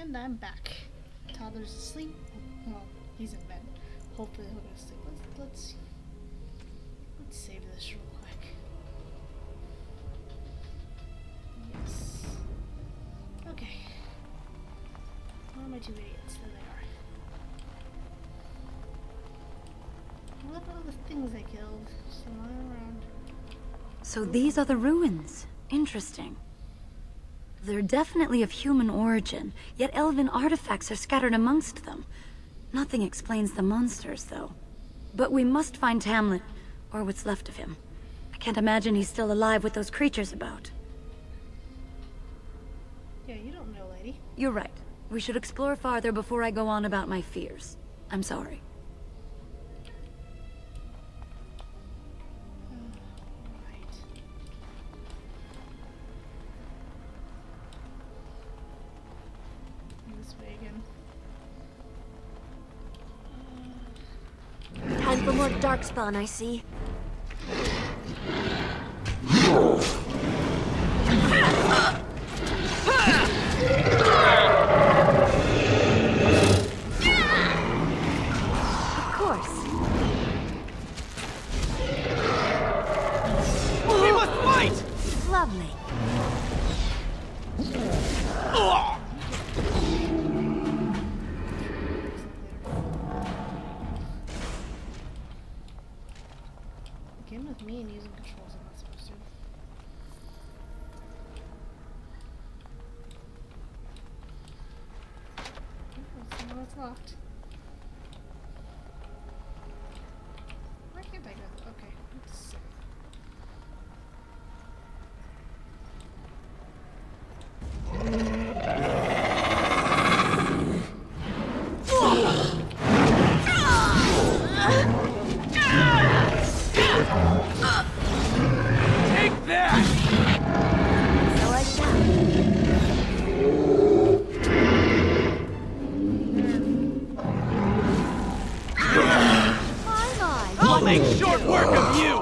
And I'm back. Toddler's asleep. Well, he's in bed. Hopefully he'll go to sleep. Let's save this real quick. Yes. Okay. Where are my two idiots? There they are. Look at all the things I killed. Just lying around. So these are the ruins. Interesting. They're definitely of human origin, yet elven artifacts are scattered amongst them. Nothing explains the monsters, though. But we must find Tamlin, or what's left of him. I can't imagine he's still alive with those creatures about. Yeah, you don't know, lady. You're right. We should explore farther before I go on about my fears. I'm sorry. Time for more darkspawn, I see. Of course. We must fight! Lovely. Game with me and using controls I'm not supposed to. Oh, it's locked. Why can't I go? Okay, let's see. Take that! So I shall. I'll make short work of you!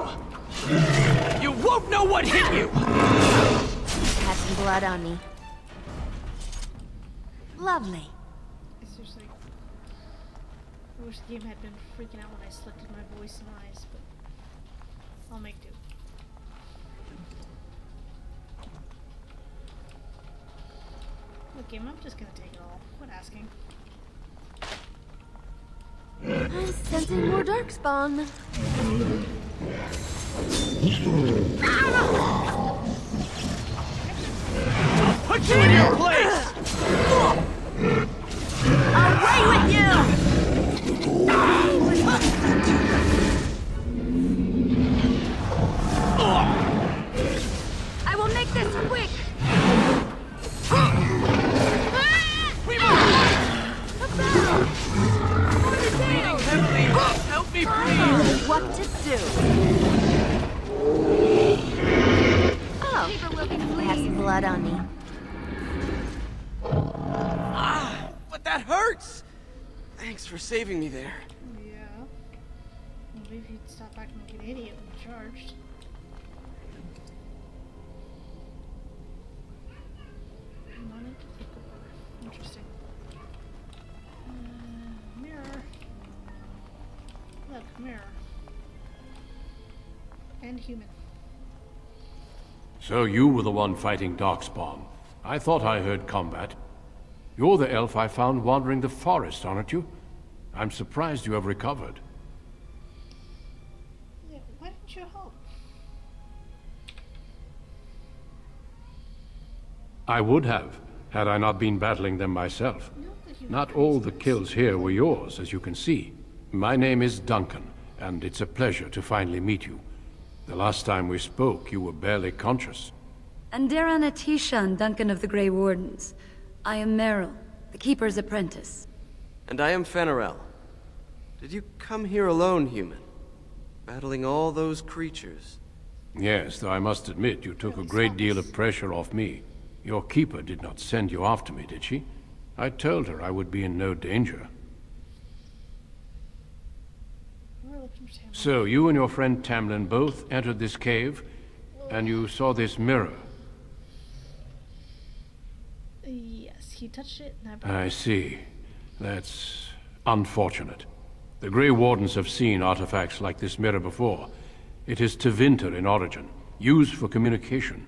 You won't know what hit you! Have some blood on me. Lovely. It's seriously. I wish the game had been freaking out when I selected my voice and eyes, but I'll make do. Look, game, I'm just gonna take it all. Quit asking. I'm sensing more darkspawn. Put you in your place! Away with you! I will make this quick! We must fight! Bleeding heavily! Help me breathe! What to do? Oh, have some blood on me. Ah, but that hurts! Thanks for saving me there. Yeah. Maybe if you'd stop acting like an idiot when charged. Interesting. Mirror. Look, mirror. And human. So you were the one fighting Darkspawn. I thought I heard combat. You're the elf I found wandering the forest, aren't you? I'm surprised you have recovered. Yeah, why didn't you help? I would have, had I not been battling them myself. Not all the kills here were yours, as you can see. My name is Duncan, and it's a pleasure to finally meet you. The last time we spoke, you were barely conscious. And Daran Atishan, Duncan of the Grey Wardens. I am Meryl, the Keeper's apprentice. And I am Fenarel. Did you come here alone, human? Battling all those creatures? Yes, though I must admit you took a great deal of pressure off me. Your Keeper did not send you after me, did she? I told her I would be in no danger. So, you and your friend Tamlin both entered this cave, and you saw this mirror. Yes, he touched it and I broke I it. see. That's unfortunate. The Grey Wardens have seen artifacts like this mirror before. It is Tevinter in origin, used for communication.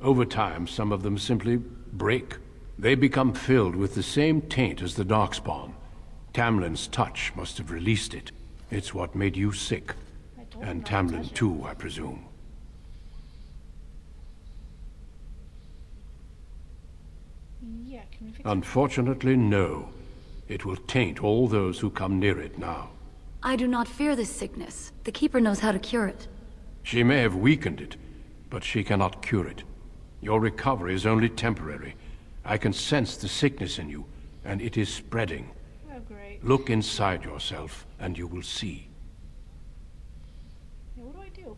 Over time, some of them simply break. They become filled with the same taint as the Darkspawn. Tamlin's touch must have released it. It's what made you sick. And Tamlin too, I presume. Yeah, can we fix it? Unfortunately, no. It will taint all those who come near it now. I do not fear this sickness. The Keeper knows how to cure it. She may have weakened it, but she cannot cure it. Your recovery is only temporary. I can sense the sickness in you, and it is spreading. Oh, great. Look inside yourself, and you will see. Yeah, what do I do?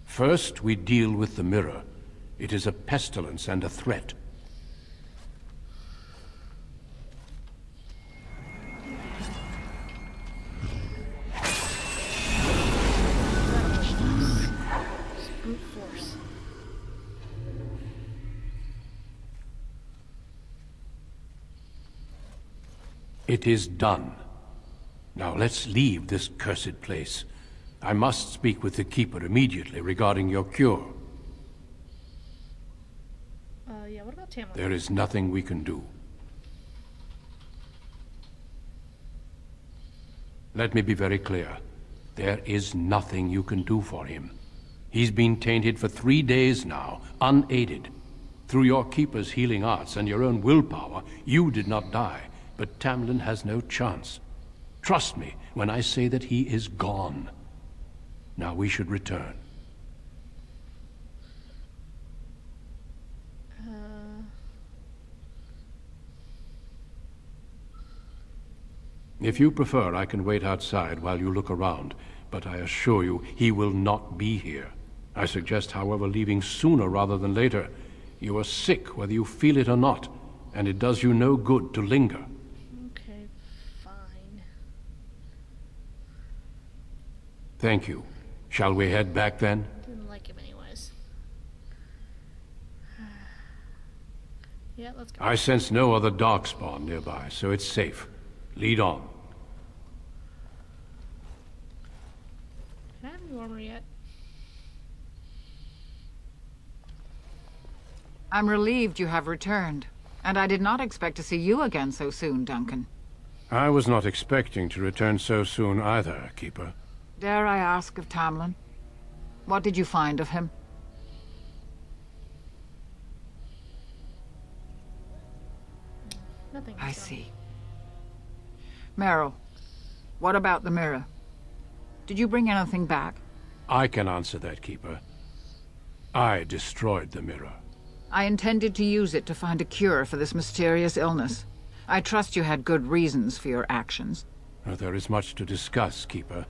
First, we deal with the mirror. It is a pestilence and a threat. Brute force. It is done. Now let's leave this cursed place. I must speak with the Keeper immediately regarding your cure. Yeah, what about Tamlin? There is nothing we can do. Let me be very clear. There is nothing you can do for him. He's been tainted for 3 days now, unaided. Through your Keeper's healing arts and your own willpower, you did not die, but Tamlin has no chance. Trust me when I say that he is gone. Now we should return. If you prefer, I can wait outside while you look around, but I assure you he will not be here. I suggest, however, leaving sooner rather than later. You are sick whether you feel it or not, and it does you no good to linger. Okay, fine. Thank you. Shall we head back then? Didn't like him anyways. Yeah, let's go. I sense no other Darkspawn nearby, so it's safe. Lead on. Can I have new armor yet? I'm relieved you have returned. And I did not expect to see you again so soon, Duncan. I was not expecting to return so soon either, Keeper. Dare I ask of Tamlin? What did you find of him? Nothing. I see. Meryl, what about the mirror? Did you bring anything back? I can answer that, Keeper. I destroyed the mirror. I intended to use it to find a cure for this mysterious illness. I trust you had good reasons for your actions. There is much to discuss, Keeper.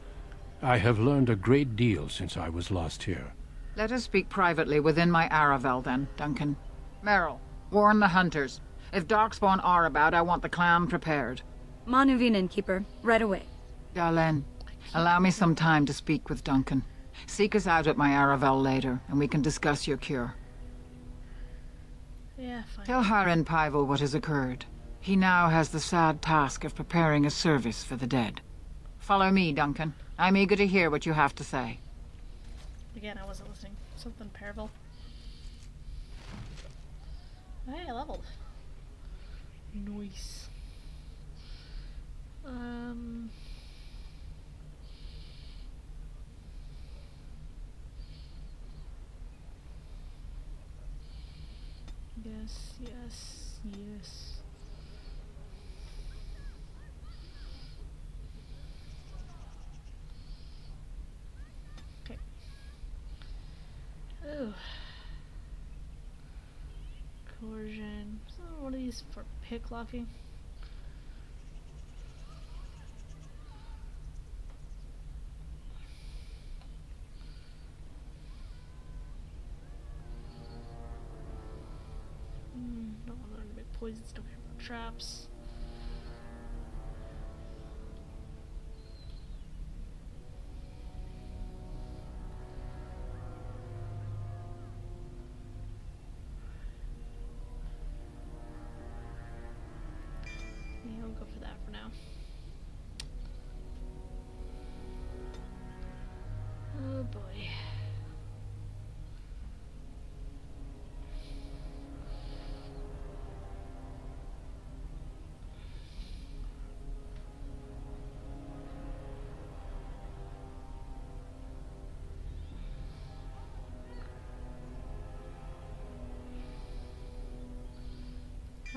I have learned a great deal since I was last here. Let us speak privately within my Aravel, then, Duncan. Meryl, warn the hunters. If Darkspawn are about, I want the clan prepared. Manuvinen, Keeper. Right away. Dalen, allow me some time to speak with Duncan. Seek us out at my Aravel later, and we can discuss your cure. Yeah, fine. Tell Haren Pyvel what has occurred. He now has the sad task of preparing a service for the dead. Follow me, Duncan. I'm eager to hear what you have to say. Again, I wasn't listening. Something parable. Hey, I leveled. Nice. Yes, yes, yes. Okay. Oh. Coercion. So what are these for picklocking? Don't want them to make poisons, don't care about traps. go for that for now. Oh boy.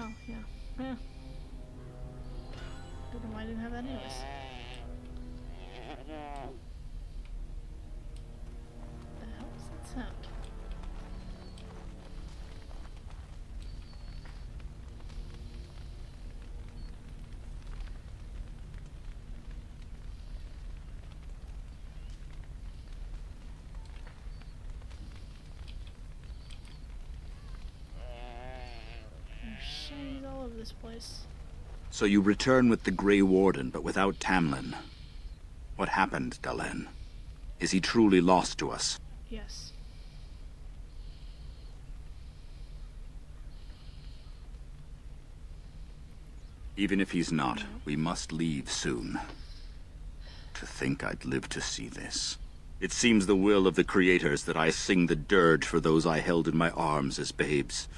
Oh, yeah. Yeah. Don't know why I didn't have that anyways. The hell is that sound? Shades all over this place. So you return with the Grey Warden, but without Tamlin. What happened, Dalen? Is he truly lost to us? Yes. Even if he's not, we must leave soon. To think I'd live to see this. It seems the will of the creators that I sing the dirge for those I held in my arms as babes.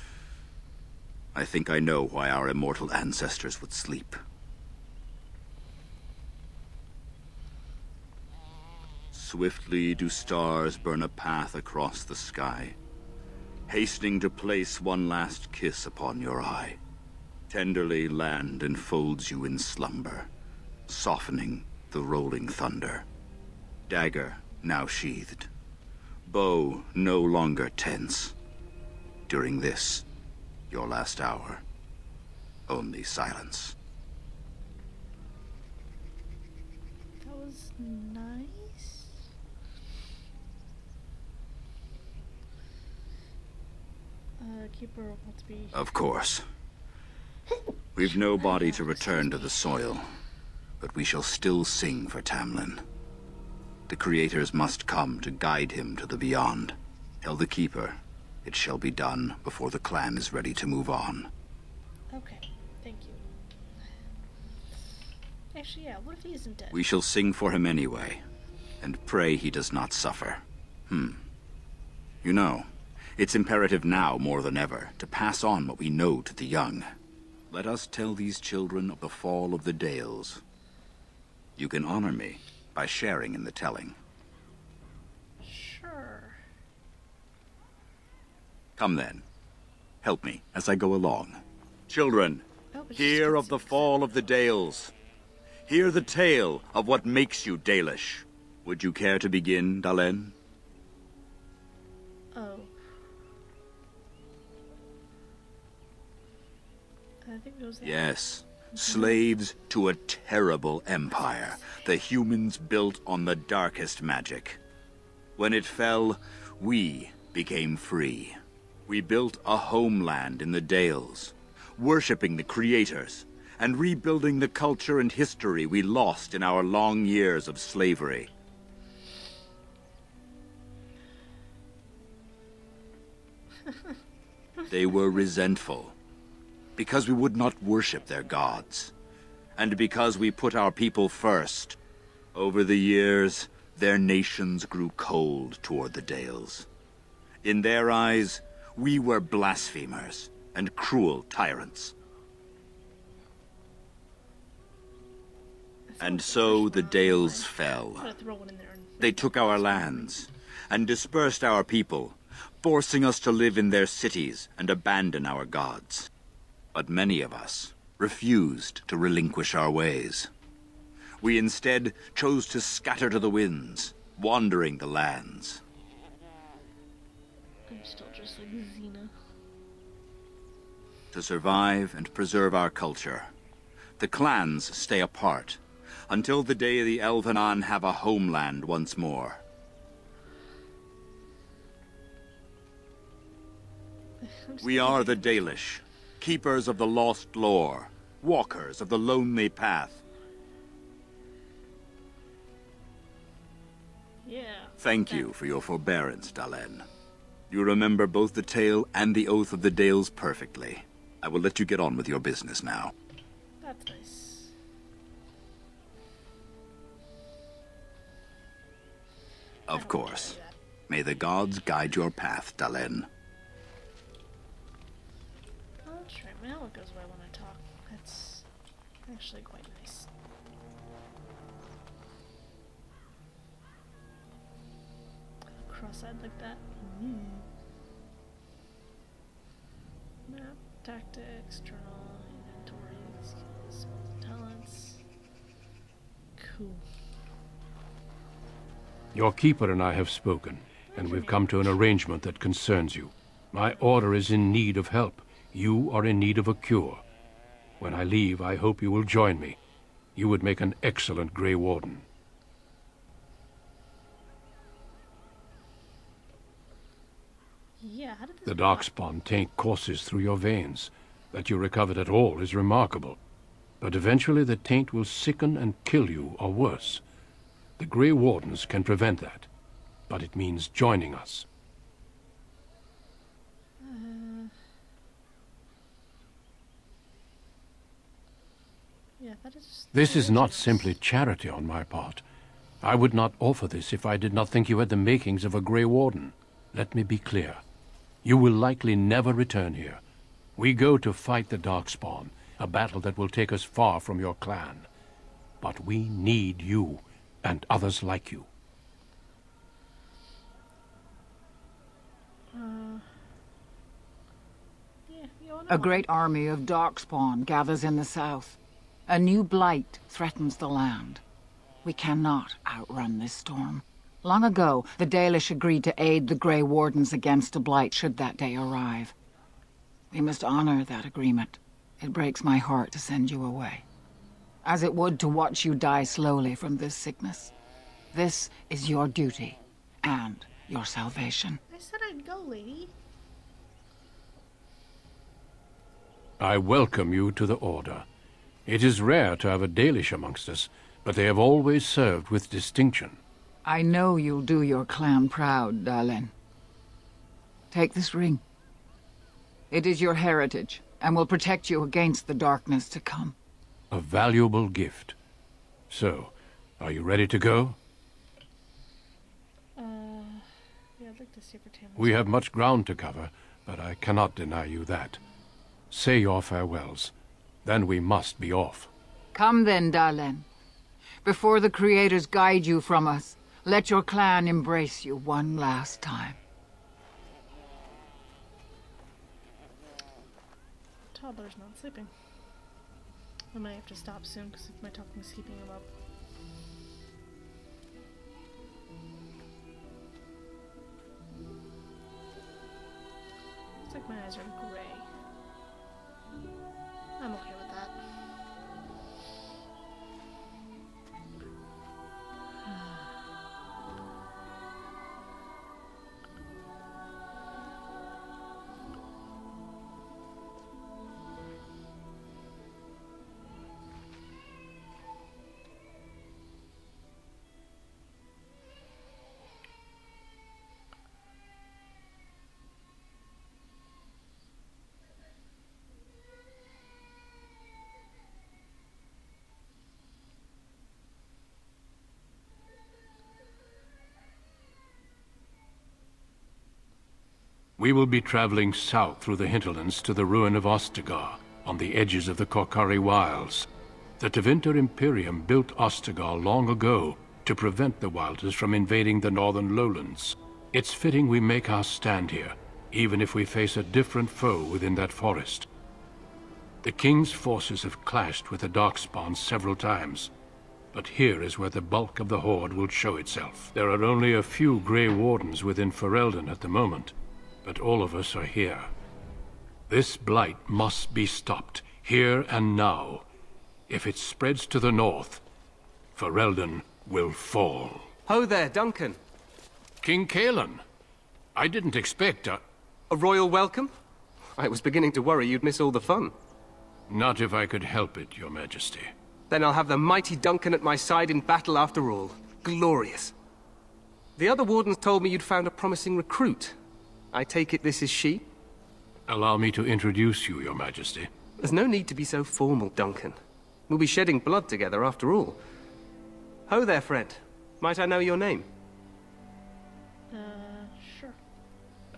I think I know why our immortal ancestors would sleep. Swiftly do stars burn a path across the sky, hastening to place one last kiss upon your eye. Tenderly land enfolds you in slumber, softening the rolling thunder. Dagger now sheathed, bow no longer tense. During this, your last hour, only silence. That was nice. Keeper wants to be... Of course. We've no body to return to the soil, but we shall still sing for Tamlin. The creators must come to guide him to the beyond. Tell the Keeper, it shall be done before the clan is ready to move on. Okay, thank you. Actually, yeah, what if he isn't dead? We shall sing for him anyway, and pray he does not suffer. You know, it's imperative now more than ever to pass on what we know to the young. Let us tell these children of the fall of the Dales. You can honor me by sharing in the telling. Sure. Come then. Help me as I go along. Children, hear of the fall of the Dales. Hear the tale of what makes you Dalish. Would you care to begin, Dalen? Oh. I think it was that. Yes. Slaves to a terrible empire the humans built on the darkest magic. When it fell, we became free. We built a homeland in the Dales, worshipping the creators, and rebuilding the culture and history we lost in our long years of slavery. They were resentful, because we would not worship their gods, and because we put our people first. Over the years, their nations grew cold toward the Dales. In their eyes, we were blasphemers and cruel tyrants. And so the Dales fell. They took our lands and dispersed our people, forcing us to live in their cities and abandon our gods. But many of us refused to relinquish our ways. We instead chose to scatter to the winds, wandering the lands. I'm still just like Xena. To survive and preserve our culture, the clans stay apart until the day the Elvenan have a homeland once more. We are the Dalish, keepers of the lost lore, walkers of the lonely path. Yeah. Thank you for your forbearance, Dalen. You remember both the tale and the Oath of the Dales perfectly. I will let you get on with your business now. That's nice. Of course. May the gods guide your path, Dalen. Oh, that's right. Now it goes where I want to talk. That's actually quite nice. Cross-eyed like that. Map, tactics, journal, inventory, skills, talents. Cool. Your keeper and I have spoken, and we've come to an arrangement that concerns you. My order is in need of help. You are in need of a cure. When I leave, I hope you will join me. You would make an excellent Grey Warden. Yeah, how did this The Darkspawn taint courses through your veins. That you recovered at all is remarkable. But eventually the taint will sicken and kill you, or worse. The Grey Wardens can prevent that. But it means joining us. Yeah, that is... This is not simply charity on my part. I would not offer this if I did not think you had the makings of a Grey Warden. Let me be clear. You will likely never return here. We go to fight the Darkspawn, a battle that will take us far from your clan. But we need you, and others like you. A great army of Darkspawn gathers in the south. A new blight threatens the land. We cannot outrun this storm. Long ago, the Dalish agreed to aid the Grey Wardens against a blight should that day arrive. We must honor that agreement. It breaks my heart to send you away, as it would to watch you die slowly from this sickness. This is your duty, and your salvation. I said I'd go, lady. I welcome you to the Order. It is rare to have a Dalish amongst us, but they have always served with distinction. I know you'll do your clan proud, Dalen. Take this ring. It is your heritage, and will protect you against the darkness to come. A valuable gift. So, are you ready to go? Yeah, I'd like to see if Tammuz... We have much ground to cover, but I cannot deny you that. Say your farewells. Then we must be off. Come then, Dalen. Before the Creators guide you from us, let your clan embrace you one last time. Toddler's not sleeping. I might have to stop soon because my talking is keeping him up. Looks like my eyes are gray. I'm okay with that. We will be traveling south through the hinterlands to the ruin of Ostagar, on the edges of the Korkari Wilds. The Tevinter Imperium built Ostagar long ago to prevent the Wilders from invading the northern lowlands. It's fitting we make our stand here, even if we face a different foe within that forest. The King's forces have clashed with the Darkspawn several times, but here is where the bulk of the Horde will show itself. There are only a few Grey Wardens within Ferelden at the moment, but all of us are here. This blight must be stopped, here and now. If it spreads to the north, Ferelden will fall. Ho there, Duncan. King Kalen. I didn't expect a royal welcome? I was beginning to worry you'd miss all the fun. Not if I could help it, Your Majesty. Then I'll have the mighty Duncan at my side in battle after all. Glorious. The other wardens told me you'd found a promising recruit. I take it this is she? Allow me to introduce you, Your Majesty. There's no need to be so formal, Duncan. We'll be shedding blood together after all. Ho there, friend. Might I know your name?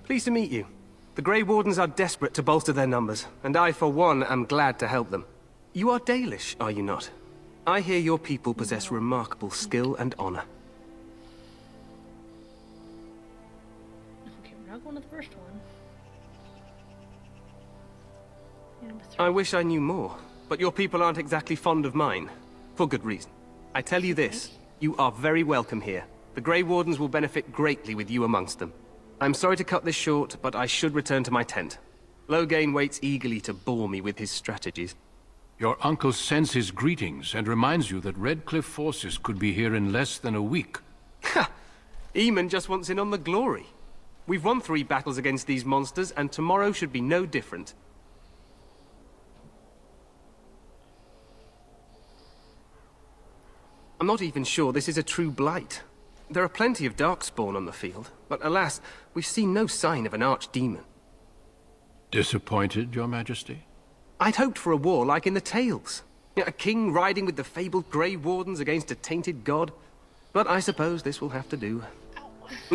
Pleased to meet you. The Grey Wardens are desperate to bolster their numbers, and I, for one, am glad to help them. You are Dalish, are you not? I hear your people possess remarkable skill and honor. Okay, we're not going to the first one. I wish I knew more, but your people aren't exactly fond of mine. For good reason. I tell you this, you are very welcome here. The Grey Wardens will benefit greatly with you amongst them. I'm sorry to cut this short, but I should return to my tent. Loghain waits eagerly to bore me with his strategies. Your uncle sends his greetings and reminds you that Redcliffe forces could be here in less than a week. Ha! Eamon just wants in on the glory. We've won 3 battles against these monsters, and tomorrow should be no different. I'm not even sure this is a true blight. There are plenty of Darkspawn on the field, but alas, we've seen no sign of an archdemon. Disappointed, Your Majesty? I'd hoped for a war like in the tales. A king riding with the fabled Grey Wardens against a tainted god. But I suppose this will have to do.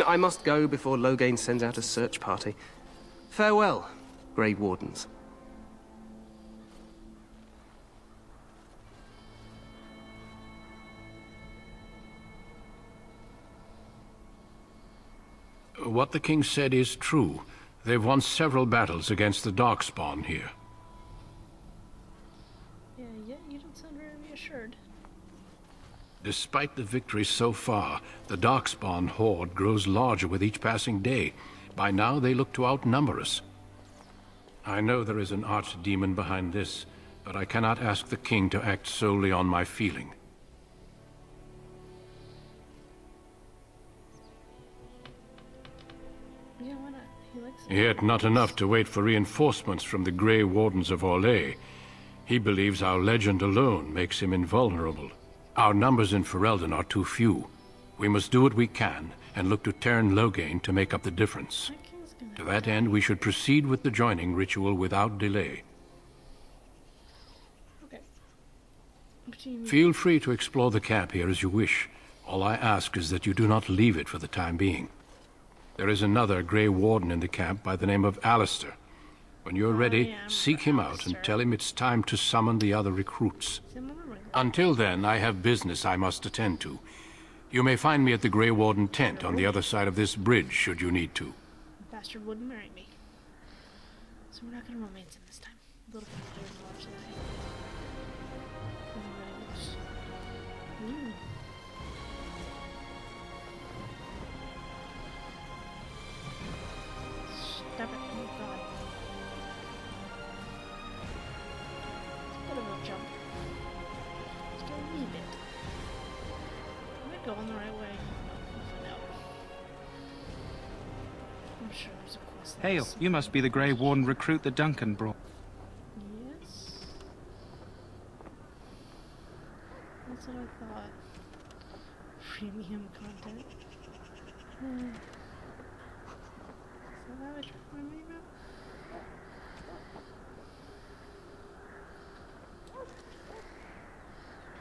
I must go before Loghain sends out a search party. Farewell, Grey Wardens. What the king said is true. They've won several battles against the Darkspawn here. Yeah, you don't sound very reassured. Despite the victories so far, the Darkspawn horde grows larger with each passing day. By now, they look to outnumber us. I know there is an archdemon behind this, but I cannot ask the king to act solely on my feeling. Yeah, why not? He likes it. Yet not enough to wait for reinforcements from the Grey Wardens of Orlais. He believes our legend alone makes him invulnerable. Our numbers in Ferelden are too few. We must do what we can, and look to Teyrn Loghain to make up the difference. To that end, we should proceed with the joining ritual without delay. Okay. What do you mean? Feel free to explore the camp here as you wish. All I ask is that you do not leave it for the time being. There is another Grey Warden in the camp by the name of Alistair. When you're ready, seek him out and tell him it's time to summon the other recruits. Until then, I have business I must attend to. You may find me at the Grey Warden tent on the other side of this bridge, should you need to. The bastard wouldn't marry me. So we're not gonna romance him this time. A little bit of watch that. Stop it. Oh god. It's a bit of a jump. Just a wee bit. Am I going the right way? No. I'm sure there's a quest. Hail, you must be the Grey Warden recruit that Duncan brought. Yes. That's what I thought. Premium content. Is that what you're me about?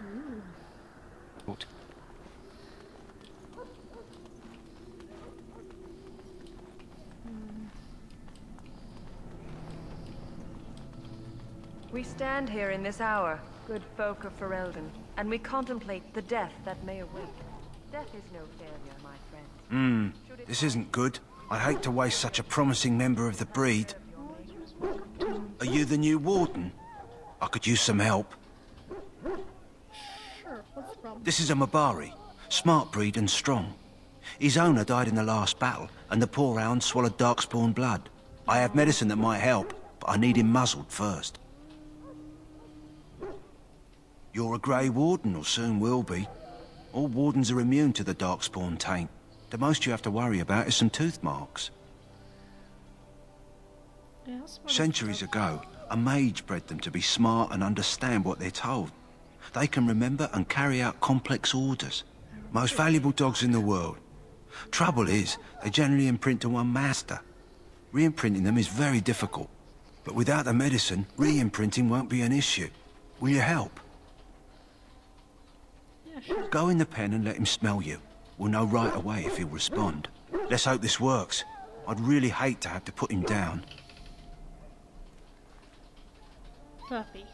Ooh. We stand here in this hour, good folk of Ferelden, and we contemplate the death that may await. Death is no failure, my friend. This isn't good. I'd hate to waste such a promising member of the breed. Are you the new warden? I could use some help. Sure, what's the problem? This is a Mabari, smart breed and strong. His owner died in the last battle, and the poor hound swallowed Darkspawn blood. I have medicine that might help, but I need him muzzled first. You're a Grey Warden, or soon will be. All wardens are immune to the Darkspawn taint. The most you have to worry about is some tooth marks. Yeah, Centuries ago, a mage bred them to be smart and understand what they're told. They can remember and carry out complex orders. Most valuable dogs in the world. Trouble is, they generally imprint to one master. Re-imprinting them is very difficult. But without the medicine, re-imprinting won't be an issue. Will you help? Yeah, sure. Go in the pen and let him smell you. We'll know right away if he'll respond. Let's hope this works. I'd really hate to have to put him down. Puppy.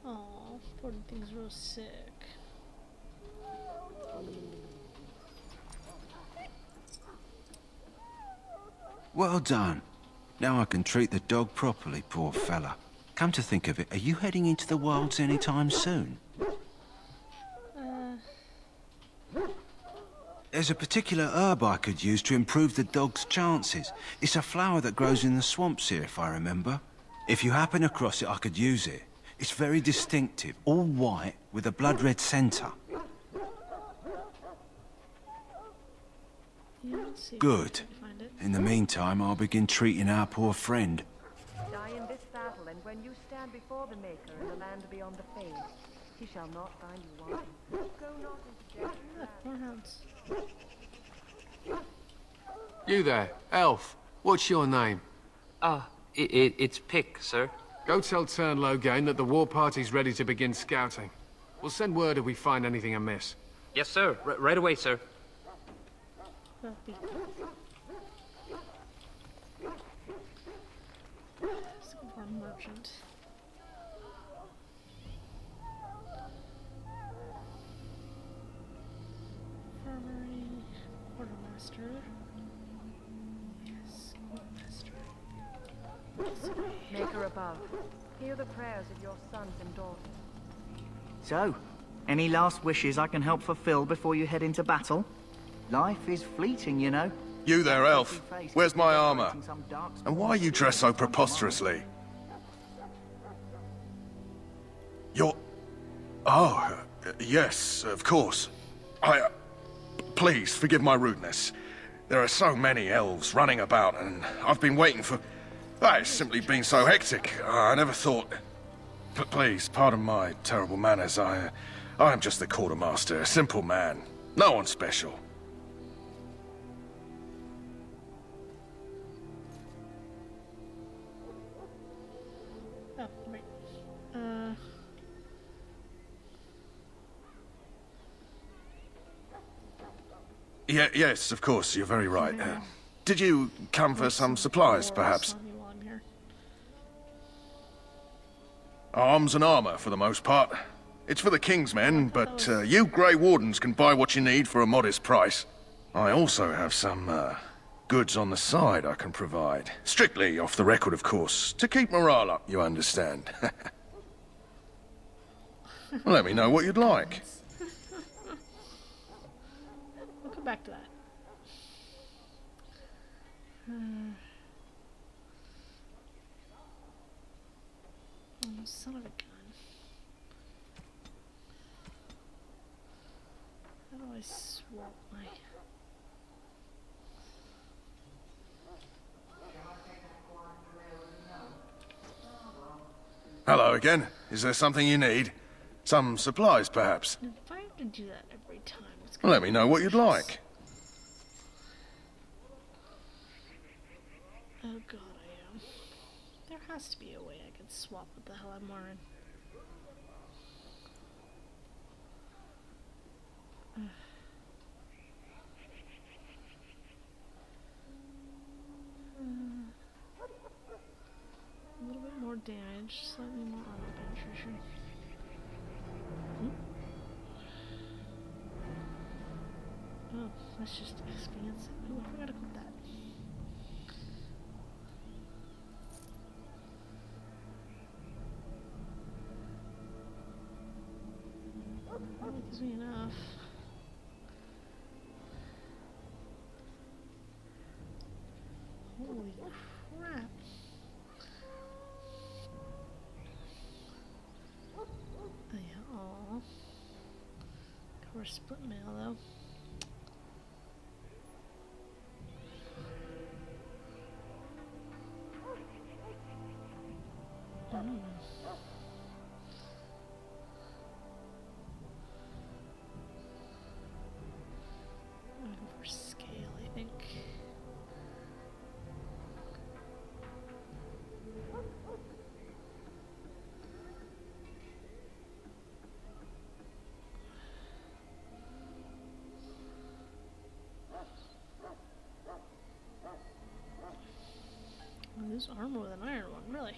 Oh, poor thing's real sick. Well done. Now I can treat the dog properly, poor fella. Come to think of it, are you heading into the wilds anytime soon? There's a particular herb I could use to improve the dog's chances. It's a flower that grows in the swamps here, if I remember. If you happen across it, I could use it. It's very distinctive, all white, with a blood-red centre. Good. In the meantime, I'll begin treating our poor friend. Die in this battle, and when you stand before the Maker in the land beyond the Fade, he shall not find you wanting. Go not into death. More hounds. You there, elf. What's your name? It's Pick, sir. Go tell Turn Logain that the war party's ready to begin scouting. We'll send word if we find anything amiss. Yes, sir. Right away, sir. Puppy. Our merchant. Farmery, quartermaster. Yes, quartermaster. Maker above, hear the prayers of your sons and daughters. So, any last wishes I can help fulfill before you head into battle? Life is fleeting, you know. You there, elf. Where's my armor? And why are you dressed so preposterously? You're... Oh, yes, of course. Please, forgive my rudeness. There are so many elves running about, and I've been waiting for... It's simply been so hectic. I never thought... But please, pardon my terrible manners. I am just the quartermaster, a simple man. No one special. Oh, right. Yes, of course, you're very right. Did you come for some supplies, perhaps? Arms and armor, for the most part. It's for the King's men, but you Grey Wardens can buy what you need for a modest price. I also have some goods on the side I can provide. Strictly off the record, of course, to keep morale up, you understand. Let me know what you'd like. We'll come back to that. Oh, son of a gun. How do I swap my... Hello again. Is there something you need? Some supplies, perhaps? If I have to do that every time, it's Let me know what you'd like. Oh god, I am. There has to be a way I can swap what the hell I'm wearing. A little bit more damage, slightly more armor penetration. Oh, that's just expansive. Oh, I forgot to put that. That gives me enough. Holy crap. Oh yeah, aw. Cover split mail though. For scale, I think. Oh, this armor with an iron one, really?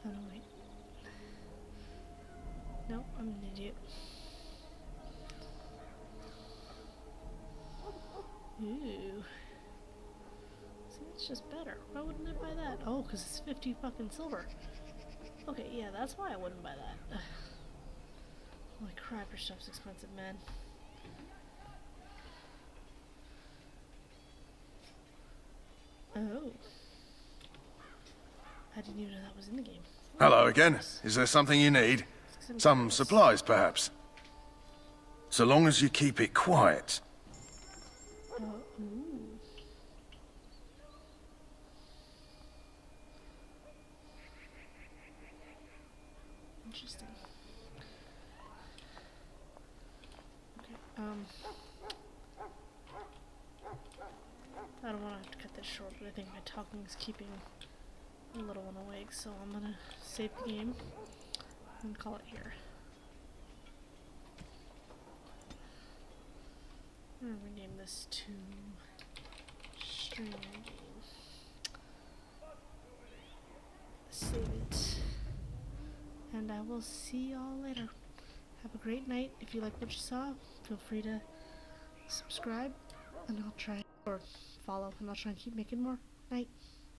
Oh no, wait. No, I'm an idiot. Ooh. See, it's just better. Why wouldn't I buy that? Oh, because it's 50 fucking silver. Okay, yeah, that's why I wouldn't buy that. Ugh. Holy crap, your stuff's expensive, man. Oh. I didn't even know that was in the game. Hello again. Is there something you need? Some supplies, perhaps? So long as you keep it quiet. Ooh. Interesting. Okay, I don't want to have to cut this short, but I think my talking is keeping the little one awake, so I'm gonna save the game and call it here. I'm gonna rename this to streaming game. Save it. And I will see y'all later. Have a great night. If you like what you saw, feel free to subscribe and I'll try, or follow, and I'll try and keep making more. Night.